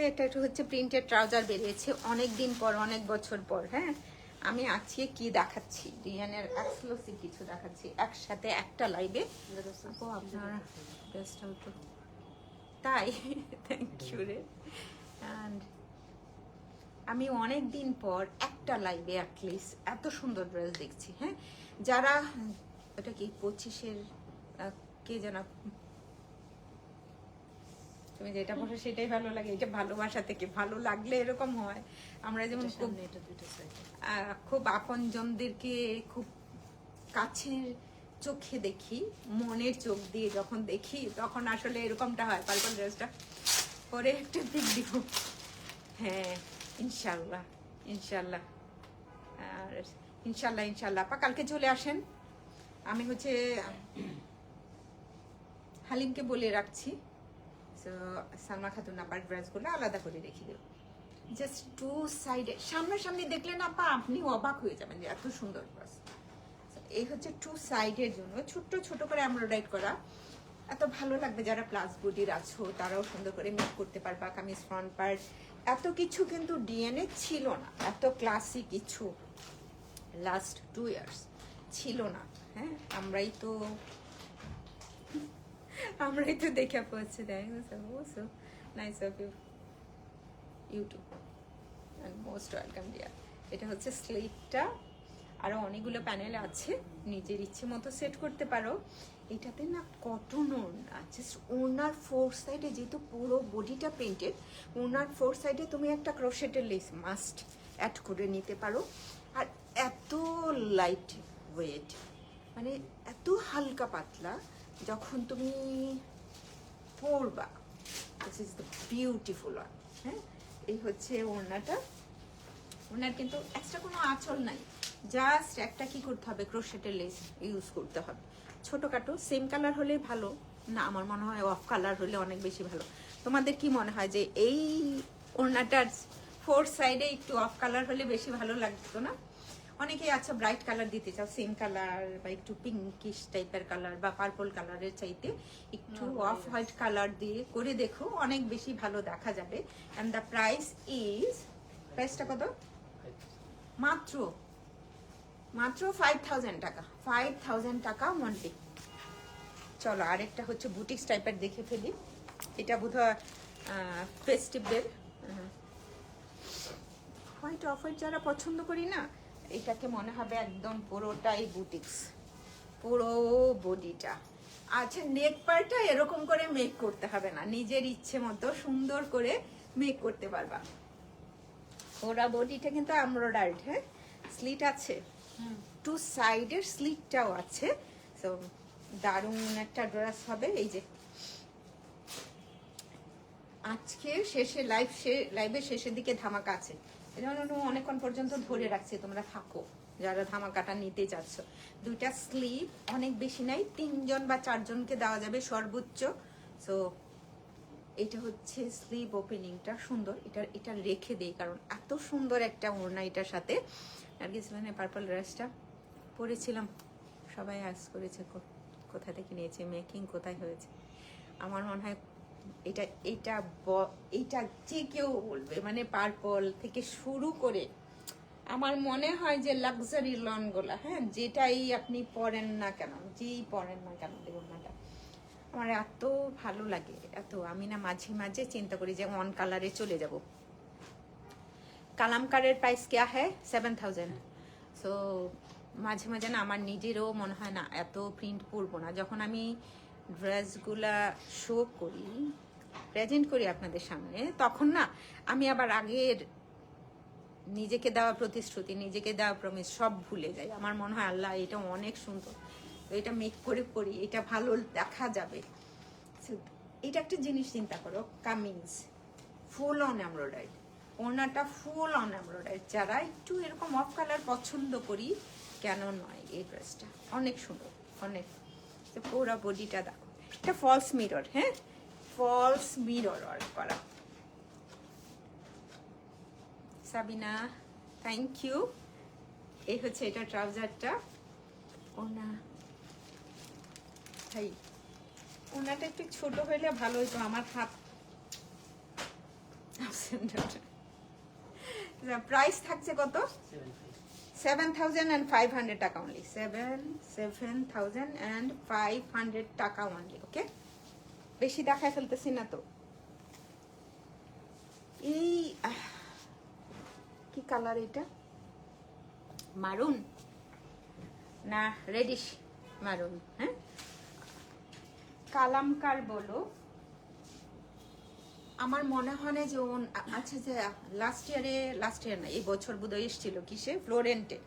এটা একটু হচ্ছে প্রিন্টেড ট্রাউজার বেরিয়েছে অনেক দিন পর, অনেক বছর পর। হ্যাঁ, আমি আজকে কি দেখাচ্ছি, ডিএনের এক্সক্লুসিভ কিছু দেখাচ্ছি একসাথে একটা লাইভে। আপনারা বেস্ট হতো তাই, থ্যাংক ইউ রে। অ্যান্ড আমি অনেক দিন পর একটা লাইভে অ্যাটলিস্ট এত সুন্দর ড্রেস দেখছি। হ্যাঁ, যারা এটা কি 25-এর কে জানা, তুমি যেটা বলো সেটাই ভালো লাগে। এটা ভালোবাসা থেকে, ভালো লাগলে এরকম হয়। আমরা যেমন খুব আপনজনদেরকে খুব কাছের চোখে দেখি, মনের চোখ দিয়ে যখন দেখি তখন আসলে এরকমটা হয়। পার্পল ড্রেসটা পরে একটা পিক দিব। হ্যাঁ, ইনশাল্লাহ ইনশাল্লাহ। আর ইনশাল্লাহ ইনশাল্লাহ আপা কালকে চলে আসেন। আমি হচ্ছে হালিমকে বলে রাখছি, সালমা খাতুন আপার ড্রেসগুলো আলাদা করে রেখে দেব। জাস্ট টু সাইডে সামনাসামনি দেখলে না আপা আপনি অবাক হয়ে যাবেন যে এত সুন্দর ড্রেস। এই হচ্ছে টু সাইডের জন্য ছোট্ট ছোট করে এমব্রয়ডারি করা, এত ভালো লাগবে। যারা প্লাস বডির আছো তারাও সুন্দর করে মেক করতে পারবা। কামিজ ফ্রন্ট পার্ট এত কিছু কিন্তু ডিএনএ ছিল না, এত ক্লাসি কিছু লাস্ট 2 ইয়ার্স ছিল না। হ্যাঁ, আমরাই তো দেখে পড়ছি। So nice of you, YouTube and most welcome dear. এটা হচ্ছে স্লিভটা, আরো অনেকগুলো প্যানেল আছে, নিজের ইচ্ছে মতো সেট করতে পারো। এটাতে না কটন ওড়না, জাস্ট ওড়নার 4 সাইডে, যেহেতু পুরো বডিটা প্রিন্টেড, ওড়নার 4 সাইডে তুমি একটা ক্রোশেটের লেস মাস্ট অ্যাড করে নিতে পারো। আর এত লাইট ওয়েট, মানে এত হালকা পাতলা, যখন তুমি পরবা this is the beautiful one. হ্যাঁ, এই হচ্ছে ওড়নাটা। ওনার কিন্তু এক্সট্রা কোনো আঁচল নাই, জাস্ট একটা কি করতে হবে, ক্রোশেটের লেস ইউজ করতে হবে। ছোটখাটো সেম কালার হলে ভালো না, আমার মনে হয় অফ কালার হলে অনেক বেশি ভালো। তোমাদের কি মনে হয় যে এই ওড়নাটার 4 সাইডে একটু অফ কালার হলে বেশি ভালো লাগতো না? অনেকেই আচ্ছা ব্রাইট কালার দিতে চাও, সেম কালার বা একটু পিঙ্কিশ টাইপের কালার বা পার্পল কালারের চাইতে একটু অফ হোয়াইট কালার দিয়ে করে দেখো, অনেক বেশি ভালো দেখা যাবে। অ্যান্ড দ্য প্রাইস ইজ, প্রাইসটা কত? মাত্র 5000 টাকা, 5000 টাকা অনলি। চলো আরেকটা হচ্ছে বুটিক্স টাইপের দেখে ফেলি। এটা বোধহয় ফেস্টিভের হোয়াইট অফ হোয়াইট যারা পছন্দ করি না, এটাকে মনে হবে একদম পুরোটাই বুটিক্স, পুরো বডিটা। আচ্ছা নেক পার্টটা এরকম করে মেক করতে হবে না, নিজের ইচ্ছে মতো সুন্দর করে মেক করতে পারবা। ওরা বডিটা কিন্তু এমব্রয়ডারিড, হ্যাঁ স্লিট আছে, টু সাইডের স্লিটটাও আছে। সো দারুণ একটা ড্রেস হবে। এই যে আজকে শেষে লাইভের শেষের দিকে ধামাকা আছে, এটা অনেকক্ষণ পর্যন্ত ধরে রাখছি, তোমরা থাকো যারা ধামাকাটা নিতে চাচ্ছ। দুইটা স্লিভ, অনেক বেশি নাই, 3 জন বা 4 জনকে দেওয়া যাবে সর্বোচ্চ। সো এটা হচ্ছে স্লিভ ওপেনিংটা সুন্দর, এটা রেখে দেই কারণ এত সুন্দর একটা ওড়না এটার সাথে। নার্গিস মানে পার্পল ড্রেসটা পরেছিলাম, সবাই আস করেছে কোথা থেকে নিয়েছে, মেকিং কোথায় হয়েছে। আমার মনে হয় এটা এটা এটা যে কেউ বলবে, মানে পার্পল থেকে শুরু করে আমার মনে হয় যে লাক্সারি লনগুলা, হ্যাঁ যেটাই আপনি পরেন না কেন, যেই পরেন না কেন ওড়নাটা আমার এত ভালো লাগে, এত। আমি না মাঝে মাঝে চিন্তা করি যে ওয়ান কালারে চলে যাব। কালামকারের প্রাইস কেয়া হ্যাঁ 7000। সো মাঝে মাঝে না আমার নিজেরও মনে হয় না এত প্রিন্ট পরবো না, যখন আমি ড্রেসগুলা শো করি, প্রেজেন্ট করি আপনাদের সামনে, তখন না আমি আবার আগের নিজেকে দেওয়া প্রতিশ্রুতি, নিজেকে দেওয়া প্রমিস সব ভুলে যাই। আমার মনে হয় আল্লাহ এটা অনেক সুন্দর, তো এটা মেক করে পরি, এটা ভালো দেখা যাবে। এটা একটা জিনিস চিন্তা করো, কামিংস ফুল অন এমব্রয়ডারি, ওড়নাটা ফুল অন এমব্রয়ডারি। যারা একটু এরকম অফ কালার পছন্দ করি, কেন নয়, এই ড্রেসটা অনেক সুন্দর, অনেক। পুরো বডিটা দেখো, এটা ফলস মিরর, হ্যাঁ ফলস মিরর ওয়ার্ক করা। Sabina thank you. এই হচ্ছে এটা ট্রাউজারটা, ওনা ভাই ওনাটা একটু ছোট হইলে ভালো হইতো, আমার হাত। প্রাইস থাকছে কত? 7500 টাকা অনলি, 7500 টাকা অনলি। ওকে, বেশি দেখায় ফেলতেছি না তো। এই কি কালার এটা, মারুন না রেডিশ মারুন, হ্যাঁ কালামকার বলো। আমার মনে হয় না যে আচ্ছা যে লাস্ট ইয়ার না এই বছর বোধহয় এসেছিল কিসে, ফ্লোরেন্টে।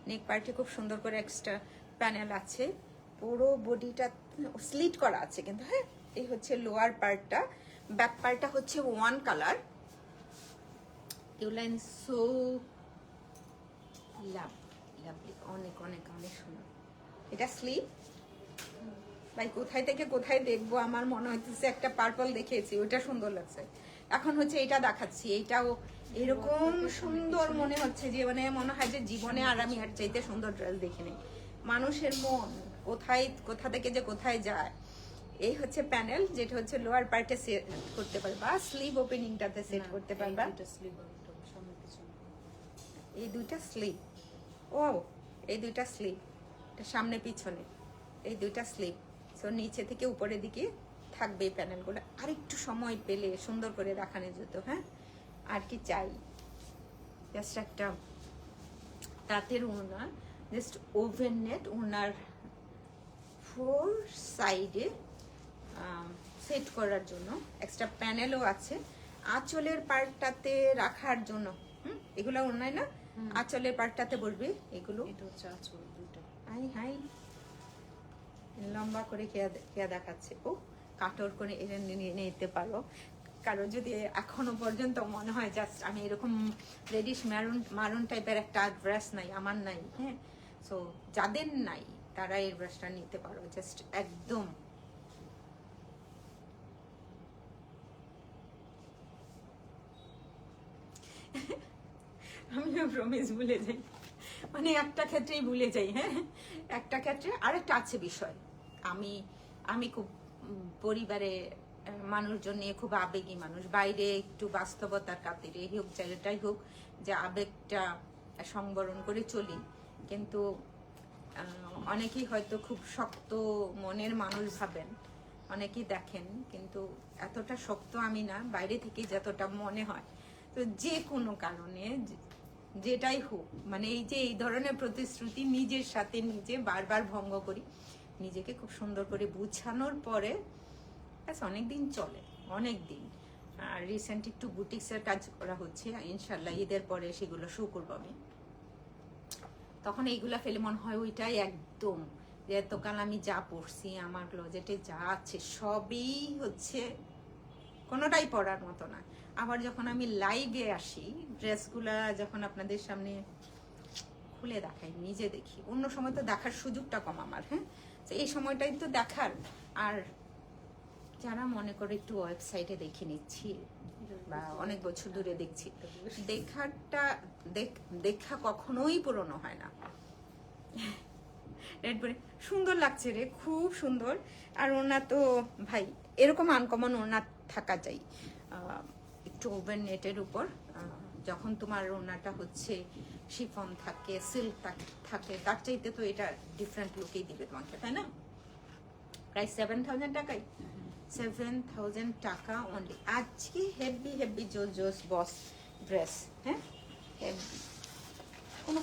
নেক পার্টে খুব সুন্দর করে এক্সট্রা প্যানেল আছে, পুরো বডিটা স্লিট করা আছে কিন্তু, হ্যাঁ এই হচ্ছে লোয়ার পার্টটা। ব্যাক পার্টটা হচ্ছে one colour. You line so lovely, অনেক অনেক অনেক সুন্দর। এটা স্লিভ ভাই, কোথায় থেকে কোথায় দেখবো, আমার মনে হচ্ছে একটা পার্পল দেখেছি, ওইটা সুন্দর লাগছে। এখন হচ্ছে এটা দেখাচ্ছি, এইটাও এরকম সুন্দর মনে হচ্ছে যে মানে মনে হয় যে জীবনে আর আমি আর চাইতে সুন্দর ড্রেস দেখিনি। মানুষের মন কোথা থেকে যে কোথায় যায়। এই হচ্ছে প্যানেল, যেটা হচ্ছে লোয়ার পার্টে সেট করতে পারবা, স্লিভ ওপেনিংটাতে সেট করতে পারবা। এই দুইটা স্লিভ, ও এই দুইটা স্লিভ, সামনে পিছনে এই দুইটা স্লিভ। সো নিচে থেকে উপরের দিকে থাকবে এই প্যানেলগুলো। আর একটু সময় পেলে সুন্দর করে দেখানো যেত, হ্যাঁ আর কি চাই। জাস্ট একটা তাঁতের ওড়না, জাস্ট ওভেন নেট ওড়নার 4 সাইডে সেট করার জন্য এক্সট্রা প্যানেলও আছে। আঁচলের পার্টটাতে রাখার জন্য, এগুলো ওড়নায় না, আঁচলের পার্টটাতে বসবে এগুলো। এটা হচ্ছে আঁচল দুটো। হাই লম্বা করে খেয়া দেখাচ্ছে, ও কাটর করে এটা নিয়ে নিতে পারো। কারো যদি এখনো পর্যন্ত মনে হয় জাস্ট আমি এরকম রেডিশ মারুন টাইপের একটা ড্রেস নাই, আমার নাই, হ্যাঁ সো যাদের নাই তারা এই ড্রেসটা নিতে পারো, জাস্ট একদম আমিও প্রমিস ভুলে যাই, মানে একটা ক্ষেত্রেই ভুলে যাই, হ্যাঁ একটা ক্ষেত্রে। আরেকটা আছে বিষয়, আমি খুব পরিবারে মানুষজন নিয়ে খুব আবেগী মানুষ, বাইরে একটু বাস্তবতার খাতিরে হোক যেটাই হোক, যে আবেগটা সংবরণ করে চলি। কিন্তু অনেকেই হয়তো খুব শক্ত মনের মানুষ ভাবেন, অনেকেই দেখেন, কিন্তু এতটা শক্ত আমি না, বাইরে থেকে যতটা মনে হয়। তো যে কোনো কারণে যেটাই হোক, মানে এই যে এই ধরনের প্রতিশ্রুতি নিজের সাথে নিজে বারবার ভঙ্গ করি, নিজেকে খুব সুন্দর করে বুঝানোর পরে ব্যাস অনেকদিন চলে, অনেক দিন। আর রিসেন্ট একটু বুটিক্সের কাজ করা হচ্ছে, ইনশাল্লাহ ঈদের পরে সেগুলো শো করবো আমি। তখন এইগুলা ফেলে মনে হয় ওইটাই একদম, যে এতকাল আমি যা পরছি, আমার ক্লোজেটে যা আছে সবই হচ্ছে কোনোটাই পরার মতো না। আবার যখন আমি লাইভে আসি, ড্রেসগুলা যখন আপনাদের সামনে খুলে দেখাই, নিজে দেখি, অন্য সময় তো দেখার সুযোগটা কম আমার। হ্যাঁ, তো এই সময়টাই তো দেখার। আর যারা মনে করে একটু ওয়েবসাইটে দেখে নিচ্ছি বা অনেক বছর ধরে দেখছি, দেখা কখনোই পুরনো হয় না। সুন্দর লাগছে রে, খুব সুন্দর। আর ওনা তো ভাই এরকম আনকমন ওনা থাকা চাই, একটু ওভেন নেটের উপর। যখন তোমার ওনাটা হচ্ছে শিফন থাকে, সিল্ক থাকে, তার চাইতে তো এটা ডিফারেন্ট লুকেই দিবে তোমাকে, তাই না? প্রায় 7,000 টাকাই, 7,000 টাকা অনলি। আজকে হেভি হেভি জোস বস ড্রেস। হ্যাঁ,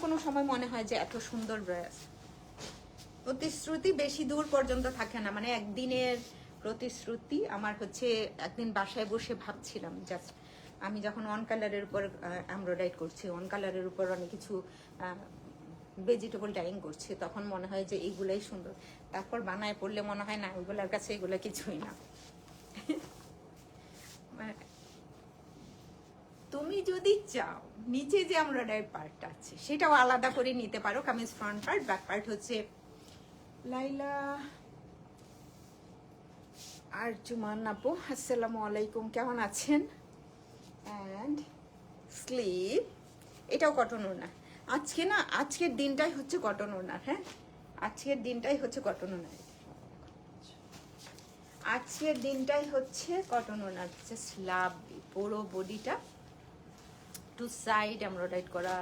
কোনো সময় মনে হয় যে এত সুন্দর ড্রেস, প্রতিশ্রুতি বেশি দূর পর্যন্ত থাকে না। মানে একদিনের প্রতিশ্রুতি আমার হচ্ছে, একদিন বাসায় বসে ভাবছিলাম, জাস্ট আমি যখন ওয়ান কালারের উপর এমব্রয়ডারি করছি, ওয়ান কালারের উপর অনেক কিছু ভেজিটেবল ডাইং করছি, তখন মনে হয় যে এইগুলাই সুন্দর। তারপর বানায় পড়লে মনে হয় না, ওইগুলোর কাছে এগুলো কিছুই না। তুমি যদি চাও নিচে যে এমব্রয়ডারি পার্টটা আছে সেটাও আলাদা করে নিতে পারো, kameez front part, back part হচ্ছে লাইলা আর জুমান আপু, আসসালামু আলাইকুম, কেমন আছেন? অ্যান্ড স্লিভ, এটাও কটন ওড়না। আজকে না, আজকের দিনটাই হচ্ছে কটন ওড়না। হ্যাঁ, আজকের দিনটাই হচ্ছে কটন ওড়না, আজকের দিনটাই হচ্ছে কটন ওড়না। স্লাব পুরো বডিটা টু সাইড এমব্রয়ডারি করা,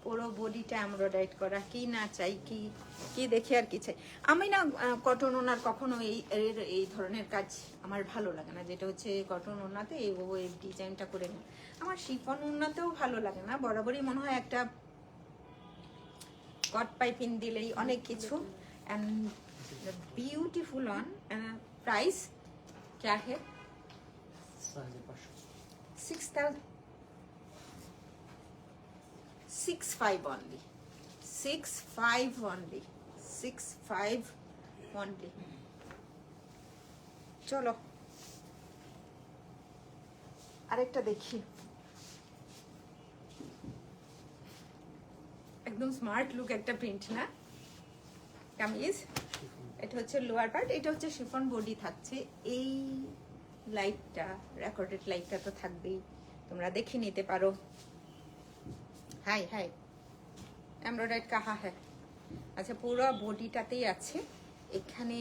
পুরো বডিটা এমব্রয়ডারি করা। কি না চাই, কি দেখে আর কি চাই আমি না। কটন ওনার কখনো এই ধরনের কাজ আমার ভালো লাগে না, যেটা হচ্ছে কটন ওনাতে এই ডিজাইনটা করে না। আমার শিফন ওনাতেও ভালো লাগে না, বরাবরই মনে হয় একটা কট পাইপিং দিলেই অনেক কিছু। And beautiful on. প্রাইস क्या है? 6,000, 6,500 only, 6,500 only, 6,500 only। চলো আরেকটা দেখি, একদম স্মার্ট লুক একটা প্রিন্ট না কামিজ। এটা হচ্ছে লোয়ার পার্ট, এটা হচ্ছে শিফন বডি থাকছে। এই লাইটটা, রেকর্ডেড লাইটটা তো থাকবেই, তোমরা দেখে নিতে পারো। হাই হাই, এমব্রয়ডারি কাহা হ্যাঁ। আচ্ছা, পুরো বডিটাতেই আছে। এখানে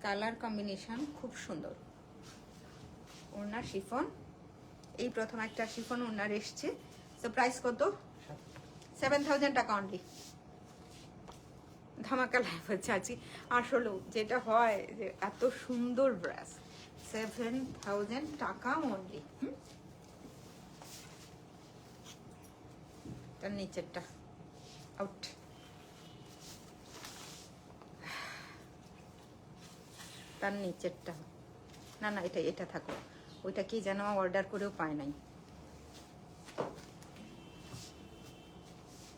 কালার কম্বিনেশন খুব সুন্দর। ওড়না শিফন, এই প্রথম একটা শিফন ওড়নার এসছে। তো প্রাইস কত? 7,000 টাকা অনলি। ধামাকা লাইফ হচ্ছে আজকে। আসলেও যেটা হয় যে এত সুন্দর ড্রেস, 7,000 টাকা অনলি। তার নিচেরটা আউট, তার নিচেরটা না, এটা থাকো। ওইটা কি যেন অর্ডার করেও পায় নাই।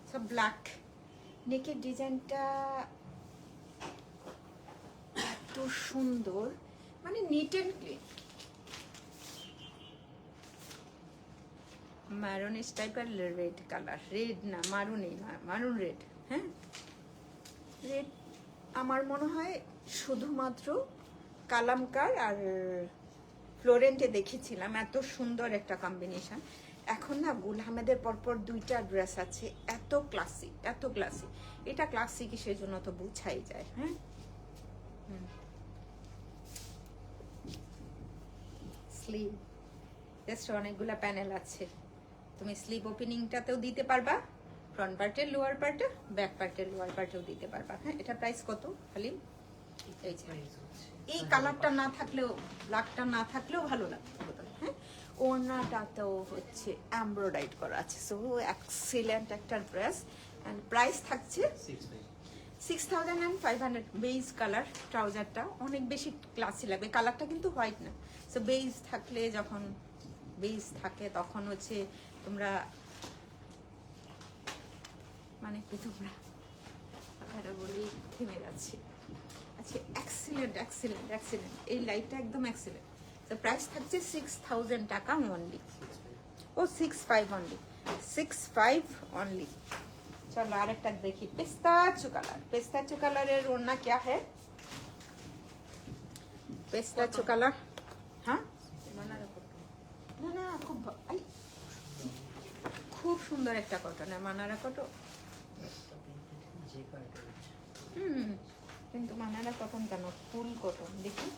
সব ব্ল্যাক নেকের ডিজাইনটা এত সুন্দর, মানে নিট অ্যান্ড ক্লিন। মারুনিশ টাইপের রেড কালার, রেড না মারুনই, মারুন রেড। হ্যাঁ, রেড আমার মনে হয় শুধুমাত্র কালামকার আর ফ্লোরেন্টে দেখেছিলাম এত সুন্দর একটা কম্বিনেশন। এখন না গুল আহমেদের পরপর দুইটা ড্রেস আছে, এত ক্লাসিক, এত ক্লাসিক। এটা ক্লাসিক সেজন্য তো বুঝাই যায়। হ্যাঁ, স্লিভ জাস্ট অনেকগুলা প্যানেল আছে, তুমি স্লিভ ওপেনিংটাতেও দিতে পারবা, ফ্রন্ট পার্টের লোয়ার পার্টে, ব্যাক পার্টের লোয়ার পার্টেও দিতে পারবা। হ্যাঁ, এটা প্রাইস কত হালিম? এই যে এই কালারটা না থাকলেও, ব্ল্যাকটা না থাকলেও ভালো লাগবে। হ্যাঁ, ওড়নাটাতেও হচ্ছে এমব্রয়ডারি করা আছে। সো এক্সিলেন্ট একটা ড্রেস। অ্যান্ড প্রাইস থাকছে 6500। বেজ কালার, ট্রাউজারটা অনেক বেশি ক্লাসি লাগবে। কালারটা কিন্তু হোয়াইট না। সো বেজ থাকলে, যখন বেজ থাকে তখন হচ্ছে তোমরা মানে কি, তোমরা কথাটা বলি থেমে যাচ্ছে। আচ্ছা, এক্সিলেন্ট এক্সিলেন্ট এক্সিলেন্ট, এই লাইটটা একদম এক্সিলেন্ট। তো প্রাইস থাকছে 6000 টাকা অনলি। ও 65 অনলি, 65 অনলি। চলো আরেকটা দেখি, পিস্তাচিও কালার। পিস্তাচিও কালারের ওড়না क्या है? পিস্তাচিও কালার, হ্যাঁ না না, খুব সুন্দর একটা কটন, মানারা কটন। কিন্তু মানারা কটন কেন, ফুল কটন। দেখি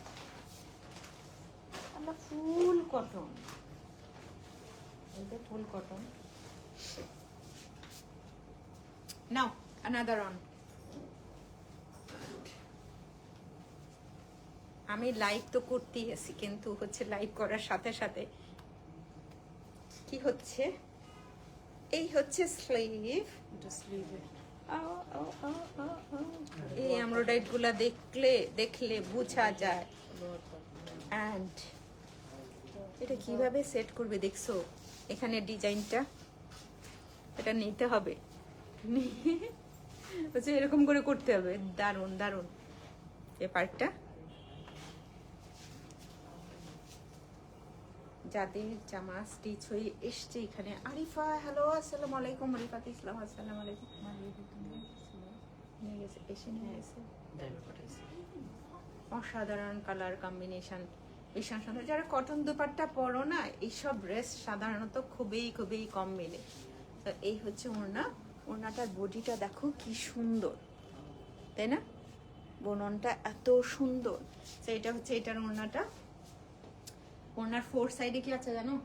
আমরা ফুল কটন, এটা ফুল কটন। Now another on. আমি লাইভ তো করতেই আছি, কিন্তু হচ্ছে লাইভ করার সাথে সাথে কি হচ্ছে, এই হচ্ছে স্লিভ। এই এমব্রয়ডারি গুলা দেখলে বোঝা যায়। অ্যান্ড এটা কিভাবে সেট করবে দেখছো, এখানে ডিজাইনটা, এটা নিতে হবে, হচ্ছে এরকম করে করতে হবে। দারুন দারুন এই পার্টটা। যাদের জামা স্টিচ হয়ে এসছে এখানে, আরিফা হ্যালো, আসসালামু আলাইকুম। আরিফাত ইসলাম, আসসালামু আলাইকুম। নিয়ে গেছে, এসে নিয়ে গেছে। অসাধারণ কালার কম্বিনেশন, ভীষণ সুন্দর। যারা কটন দুপাট্টা পরো না, এইসব ড্রেস সাধারণত খুবই খুবই কম মেলে। তো এই হচ্ছে ওড়না। ওড়নাটার বডিটা দেখো কি সুন্দর, তাই না? বুননটা এত সুন্দর। তো এটা হচ্ছে এটার ওড়নাটা। ওড়নার ফোর সাইডে কি আছে জানো?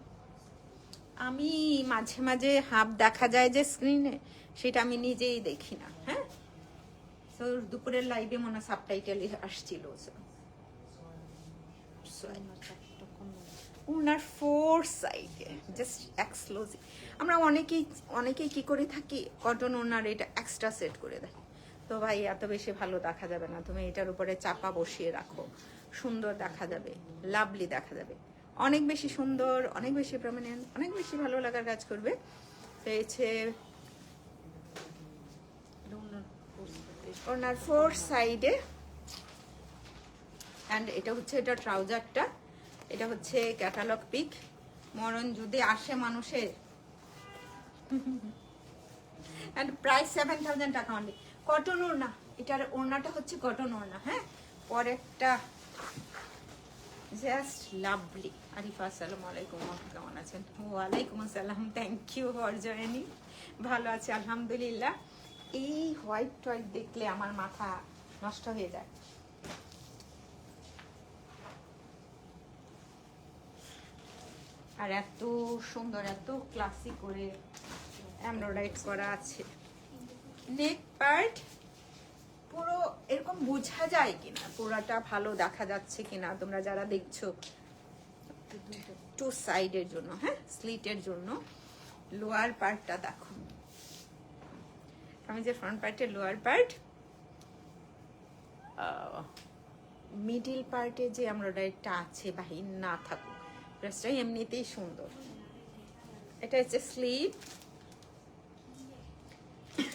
আমি মাঝে মাঝে হাফ দেখা যায় যে স্ক্রিনে, সেটা আমি নিজেই দেখি না। হ্যাঁ, তো দুপুরের লাইভে মনে সাবটাইটেল আসছিল। ওনার ফোর সাইডে জাস্ট এক্সক্লুসিভ। আমরা অনেকেই কি করে থাকি, কটন ওনার এটা এক্সট্রা সেট করে দেয়। তো ভাই এত বেশি ভালো দেখা যাবে না, তুমি এটার উপরে চাপা বসিয়ে রাখো, সুন্দর দেখা যাবে, লাভলি দেখা যাবে, অনেক বেশি সুন্দর, অনেক বেশি প্রমিনেন্ট, অনেক বেশি ভালো লাগার কাজ করবে। তো হচ্ছে ওনার ফোর সাইডে। অ্যান্ড এটা হচ্ছে এটা ট্রাউজারটা, এটা হচ্ছে ক্যাটালগ পিক। মরণ যদি আসে মানুষের। অ্যান্ড প্রাইস 7000 টাকা অনলি। কটন ওড়না, এটার ওড়নাটা হচ্ছে কটন ওড়না। হ্যাঁ, পরেরটা জাস্ট লাভলি। আরিফা আসসালামু আলাইকুম, কেমন আছেন? ওয়ালাইকুম আসসালাম, থ্যাংক ইউ ফর জয়েনিং। ভালো আছে আলহামদুলিল্লাহ। এই হোয়াইট টয়েট দেখলে আমার মাথা নষ্ট হয়ে যায়। আর এত সুন্দর, এত ক্লাসি করে এমব্রয়ডারি করা আছে। নেক পার্ট পুরো এরকম বোঝা যায় কিনা, পুরাটা ভালো দেখা যাচ্ছে কিনা তোমরা যারা দেখছো। টু সাইডের জন্য, হ্যাঁ, স্লিটের জন্য। লোয়ার পার্টটা দেখো, আমি যে ফ্রন্ট পার্টের লোয়ার পার্ট, মিডিল পার্টে যে এমব্রয়ডারিটা আছে বাহির না থাকুক, ড্রেসটা এমনিতেই সুন্দর। এটা হচ্ছে স্লিভ,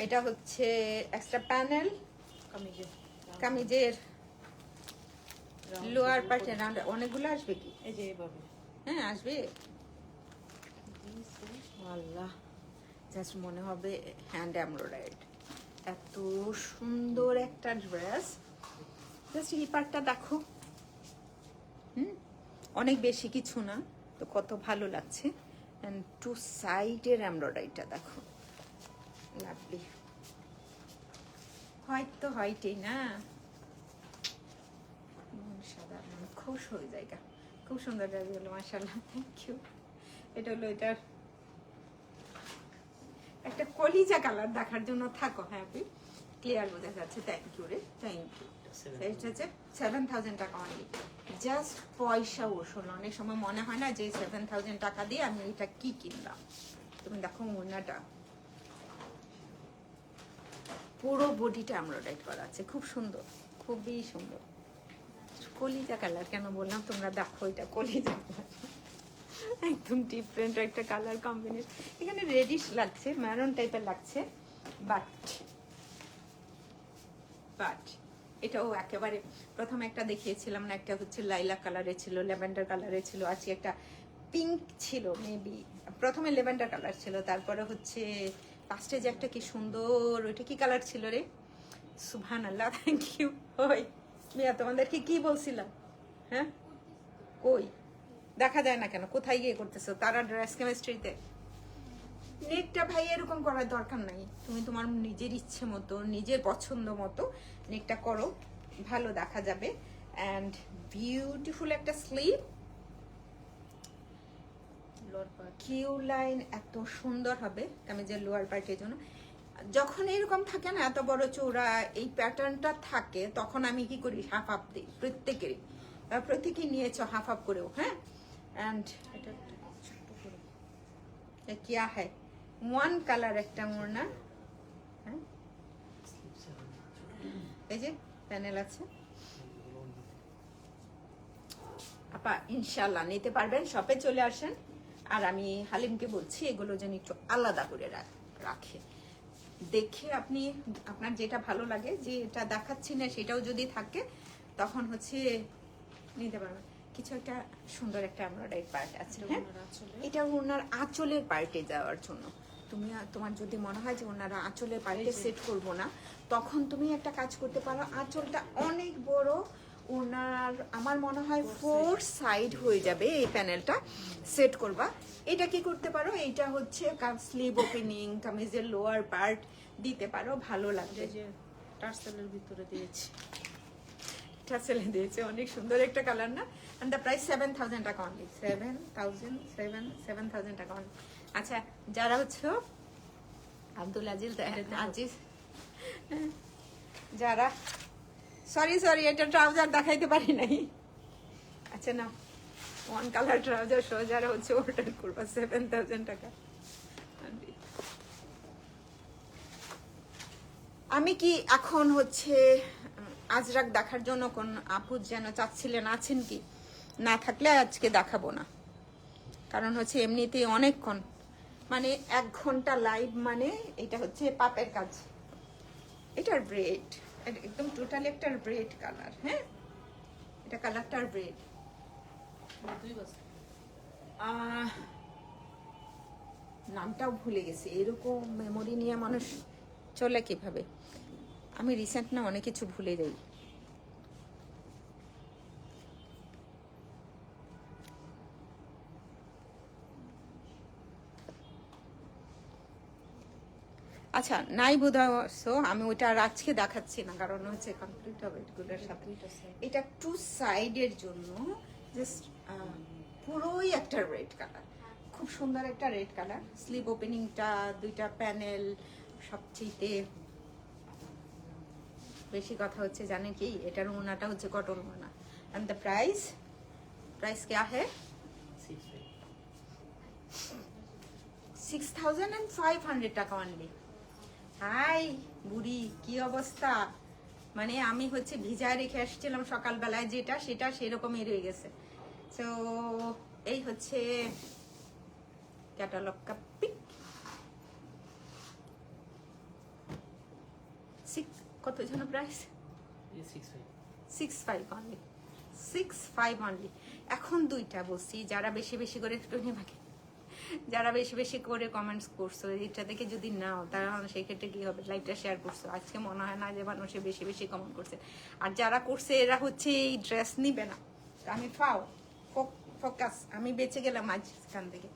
এটা হচ্ছে এক্সট্রা প্যানেল কামিজের লোয়ার পার্টে। অনেকগুলো আসবে কি? এই যে এভাবে, হ্যাঁ আসবে। আল্লাহ, জাস্ট মনে হবে হ্যান্ড এমব্রয়ডারিড। এত সুন্দর একটা ড্রেস, জাস্ট এই পার্টটা দেখো। অনেক বেশি কিছু না, তো কত ভালো লাগছে। অ্যান্ড টু সাইডের এমব্রয়ডারিটা দেখো, লাভলি। হোয়াইট তো হোয়াইটই না, সাধারণ খুশ হয়ে জায়গা। খুব সুন্দর ড্রেস হলো, মাশাআল্লাহ, থ্যাংক ইউ। এটা হলো এটার একটা কলিজা কালার দেখার জন্য থাকো। হ্যাপি ক্লিয়ার বোঝা যাচ্ছে। থ্যাংক ইউ রে, থ্যাংক ইউ। এটা হচ্ছে 7000 টাকা অনলি। জাস্ট পয়সা ওষুধ। অনেক সময় মনে হয় না যে 7000 টাকা দিয়ে আমি এটা কি কিনলাম। তুমি দেখো ওড়নাটা পুরো বডিটা এমব্রয়ডারি করা আছে, খুব সুন্দর, খুবই সুন্দর। কলিজা কালার কেন বললাম তোমরা দেখো, এটা কলিজা কালার, একদম ডিফারেন্ট একটা কালার কম্বিনেশন। এখানে রেডিশ লাগছে, ম্যারুন টাইপের লাগছে, বাট এটাও একেবারে প্রথমে একটা দেখিয়েছিলাম না, একটা হচ্ছে লাইলা কালারের ছিল, ল্যাভেন্ডার কালারের ছিল, আজকে একটা পিঙ্ক ছিল, মেবি প্রথমে ল্যাভেন্ডার কালার ছিল, তারপরে হচ্ছে লাস্টে যে একটা কি সুন্দর, ওইটা কি কালার ছিল রে? সুবহানাল্লাহ, থ্যাংক ইউ। ওই মিয়া তোমাদেরকে কি বলছিলাম? হ্যাঁ কই দেখা যায় না কেন? কোথায় গিয়ে করতেছো? তারা ড্রেস কেমিস্ট্রিতে। নেকটা ভাই এরকম করার দরকার নাই, তুমি তোমার নিজের ইচ্ছে মতো, নিজের পছন্দ মতো নেকটা করো, ভালো দেখা যাবে। অ্যান্ড বিউটিফুল একটা স্লিভ, কিউ লাইন এত সুন্দর হবে কামিজের লোয়ার পার্টের জন্য। যখন এরকম থাকে না এত বড় চৌড়া, এই প্যাটার্নটা থাকে, তখন আমি কি করি, হাফ হাফ দিই প্রত্যেকেরই, প্রত্যেকেই নিয়েছ হাফ হাফ করেও। হ্যাঁ, অ্যান্ড এটা কিয়া হ্যায় ওয়ান কালার একটা মোড়না। হ্যাঁ, এই যে প্যানেল আছে আপা, ইনশাল্লাহ নিতে পারবেন, শপে চলে আসেন। আর আমি হালিমকে বলছি এগুলো যেন একটু আলাদা করে রাখে, দেখে আপনি আপনার যেটা ভালো লাগে, যে এটা দেখাচ্ছি না সেটাও যদি থাকে তখন হচ্ছে নিতে পারবেন। কিছু একটা সুন্দর একটা এমব্রয়ডারি পার্ট আছে, হ্যাঁ এটা ওনার আঁচলের পার্টে যাওয়ার জন্য। তুমি তোমার যদি মনে হয় যে ওনারা আঁচলের পার্টে সেট করবো না, তখন তুমি একটা কাজ করতে পারো, আঁচলটা অনেক বড় ওনার, আমার মনে হয় 4 সাইড হয়ে যাবে, এই প্যানেলটা সেট করবা। এটা কি করতে পারো, এইটা হচ্ছে স্লিভ ওপেনিং, কামিজের লোয়ার পার্ট দিতে পারো, ভালো লাগবে। যে টার্সেলের ভিতরে দিয়েছি, টার্সেলে দিয়েছে, অনেক সুন্দর একটা কালার না। এন্ড দ্য প্রাইস 7000 টাকা অনলি, 7000 টাকা অনলি। আচ্ছা, যারা হচ্ছে আব্দুল আজিজ, যারা সরি এটা ট্রাউজার দেখাইতে পারি নাই। আচ্ছা না, ওয়ান কালার ট্রাউজার সহ যারা হচ্ছে অর্ডার করবা 7000 টাকা। আমি কি এখন হচ্ছে আজরাক দেখার জন্য কোন আপু যেন চাচ্ছিলেন, আছেন কি? না থাকলে আজকে দেখাবো না, কারণ হচ্ছে এমনিতেই অনেকক্ষণ, মানে 1 ঘন্টা লাইভ, মানে এটা হচ্ছে পাপের কাজ। এটার ব্রেড একদম টোটালি একটা ব্রেড কালার। হ্যাঁ, এটা কালারটার ব্রেড। নামটাও ভুলে গেছি, এরকম মেমোরি নিয়ে মানুষ চলে কিভাবে? আমি রিসেন্ট না অনেক কিছু ভুলে যাই। আচ্ছা, নাই বোধহয়, আমি ওইটা আর আজকে দেখাচ্ছি না, কারণ হচ্ছে কমপ্লিট হবে এগুলোর সাথে। এটা 2 সাইডের জন্য জাস্ট পুরোই একটা রেড কালার, খুব সুন্দর একটা রেড কালার। স্লিভ ওপেনিংটা, 2টা প্যানেল, সবচেয়ে বেশি কথা হচ্ছে জানেন কি, এটার ওনাটা হচ্ছে কটন ওনা। এন্ড দ্য প্রাইস क्या है? 6500 টাকা অনলি। হাই বুড়ি, কি অবস্থা? মানে আমি হচ্ছে ভিজায় রেখে আসছিলাম সকালবেলায়, যেটা সেটা সেরকমই রয়ে গেছে। তো এই হচ্ছে ক্যাটালগ কা পিক। কত যেন প্রাইস? 65 only, 65 only. এখন 2টা বলছি, যারা বেশি বেশি করে যারা বেশি বেশি করে কমেন্টস করছো, এটা থেকে যদি নাও তাহলে সেই ক্ষেত্রে কি হবে, লাইভটা শেয়ার করছো। আজকে মনে হয় না যে মানুষে বেশি বেশি কমেন্ট করছে, আর যারা করছে এরা হচ্ছে এই ড্রেস নিবে না। আমি ফোকাস, আমি বেঁচে গেলাম মাঝখান থেকে।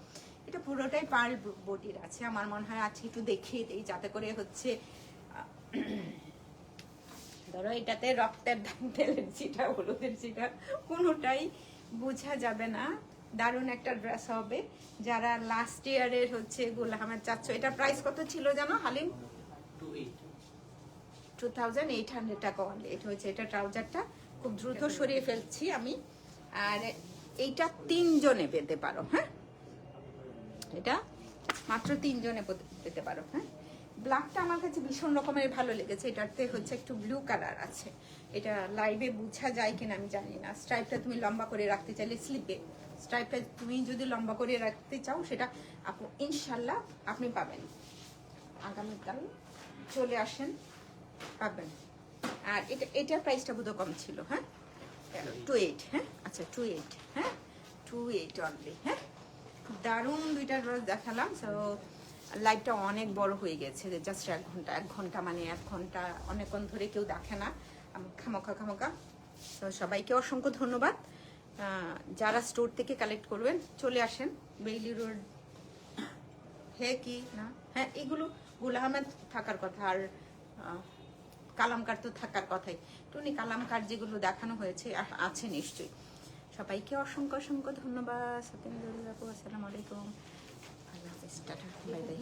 এটা পুরোটাই পার্ল বডির আছে। আমার মনে হয় আজকে একটু দেখিয়ে দিই, যাতে করে হচ্ছে ধরো এটাতে রক্তের দাম, তেলের চিটা, হলুদের চিটা কোনোটাই বোঝা যাবে না। দারুণ একটা ড্রেস হবে। যারা লাস্ট ইয়ারের হচ্ছে গোল আহমেদ চাচ্ছ, এটা প্রাইস কত ছিল জানো হালিম? 2800 টাকা অনলি। এটা হচ্ছে এটা ট্রাউজারটা, খুব দ্রুত সরিয়ে ফেলছি আমি। আর এইটা 3 জনে পেতে পারো, হ্যাঁ এটা মাত্র 3 জনে পেতে পারো। হ্যাঁ ব্ল্যাকটা আমার কাছে ভীষণ রকমের ভালো লেগেছে, এটাতে হচ্ছে একটু ব্লু কালার আছে। এটা লাইভে বোঝা যায় কিনা আমি জানি না। স্ট্রাইপটা তুমি লম্বা করে রাখতে চাইলে স্লিপে স্ট্রাইপটা তুমি যদি লম্বা করে রাখতে চাও সেটা ইনশাল্লাহ আপনি পাবেন। আগামীকাল চলে আসেন, পাবেন। আর এটার প্রাইসটা বোধহয় কম ছিল। হ্যাঁ 28, হ্যাঁ আচ্ছা 28, হ্যাঁ 28 অনলি। হ্যাঁ দারুণ দুইটা ড্রেস দেখালাম। সো লাইভটা অনেক বড় হয়ে গেছে, জাস্ট 1 ঘন্টা মানে 1 ঘন্টা অনেকক্ষণ ধরে কেউ দেখে না, খামোকা। তো সবাইকে অসংখ্য ধন্যবাদ। যারা স্টোর থেকে কালেক্ট করবেন চলে আসেন, বেইলি রোড। হ্যাঁ কি না, হ্যাঁ এগুলো গুল আহমেদ থাকার কথা, আর কালামকার তো থাকার কথাই। টুনি কালামকার যেগুলো দেখানো হয়েছে আছে নিশ্চয়ই। সবাইকে অসংখ্য ধন্যবাদ। সত্যেন্দ্র আপু আসসালামু আলাইকুম, আল্লাহ হাফেজ, টাটা, বাই বাই।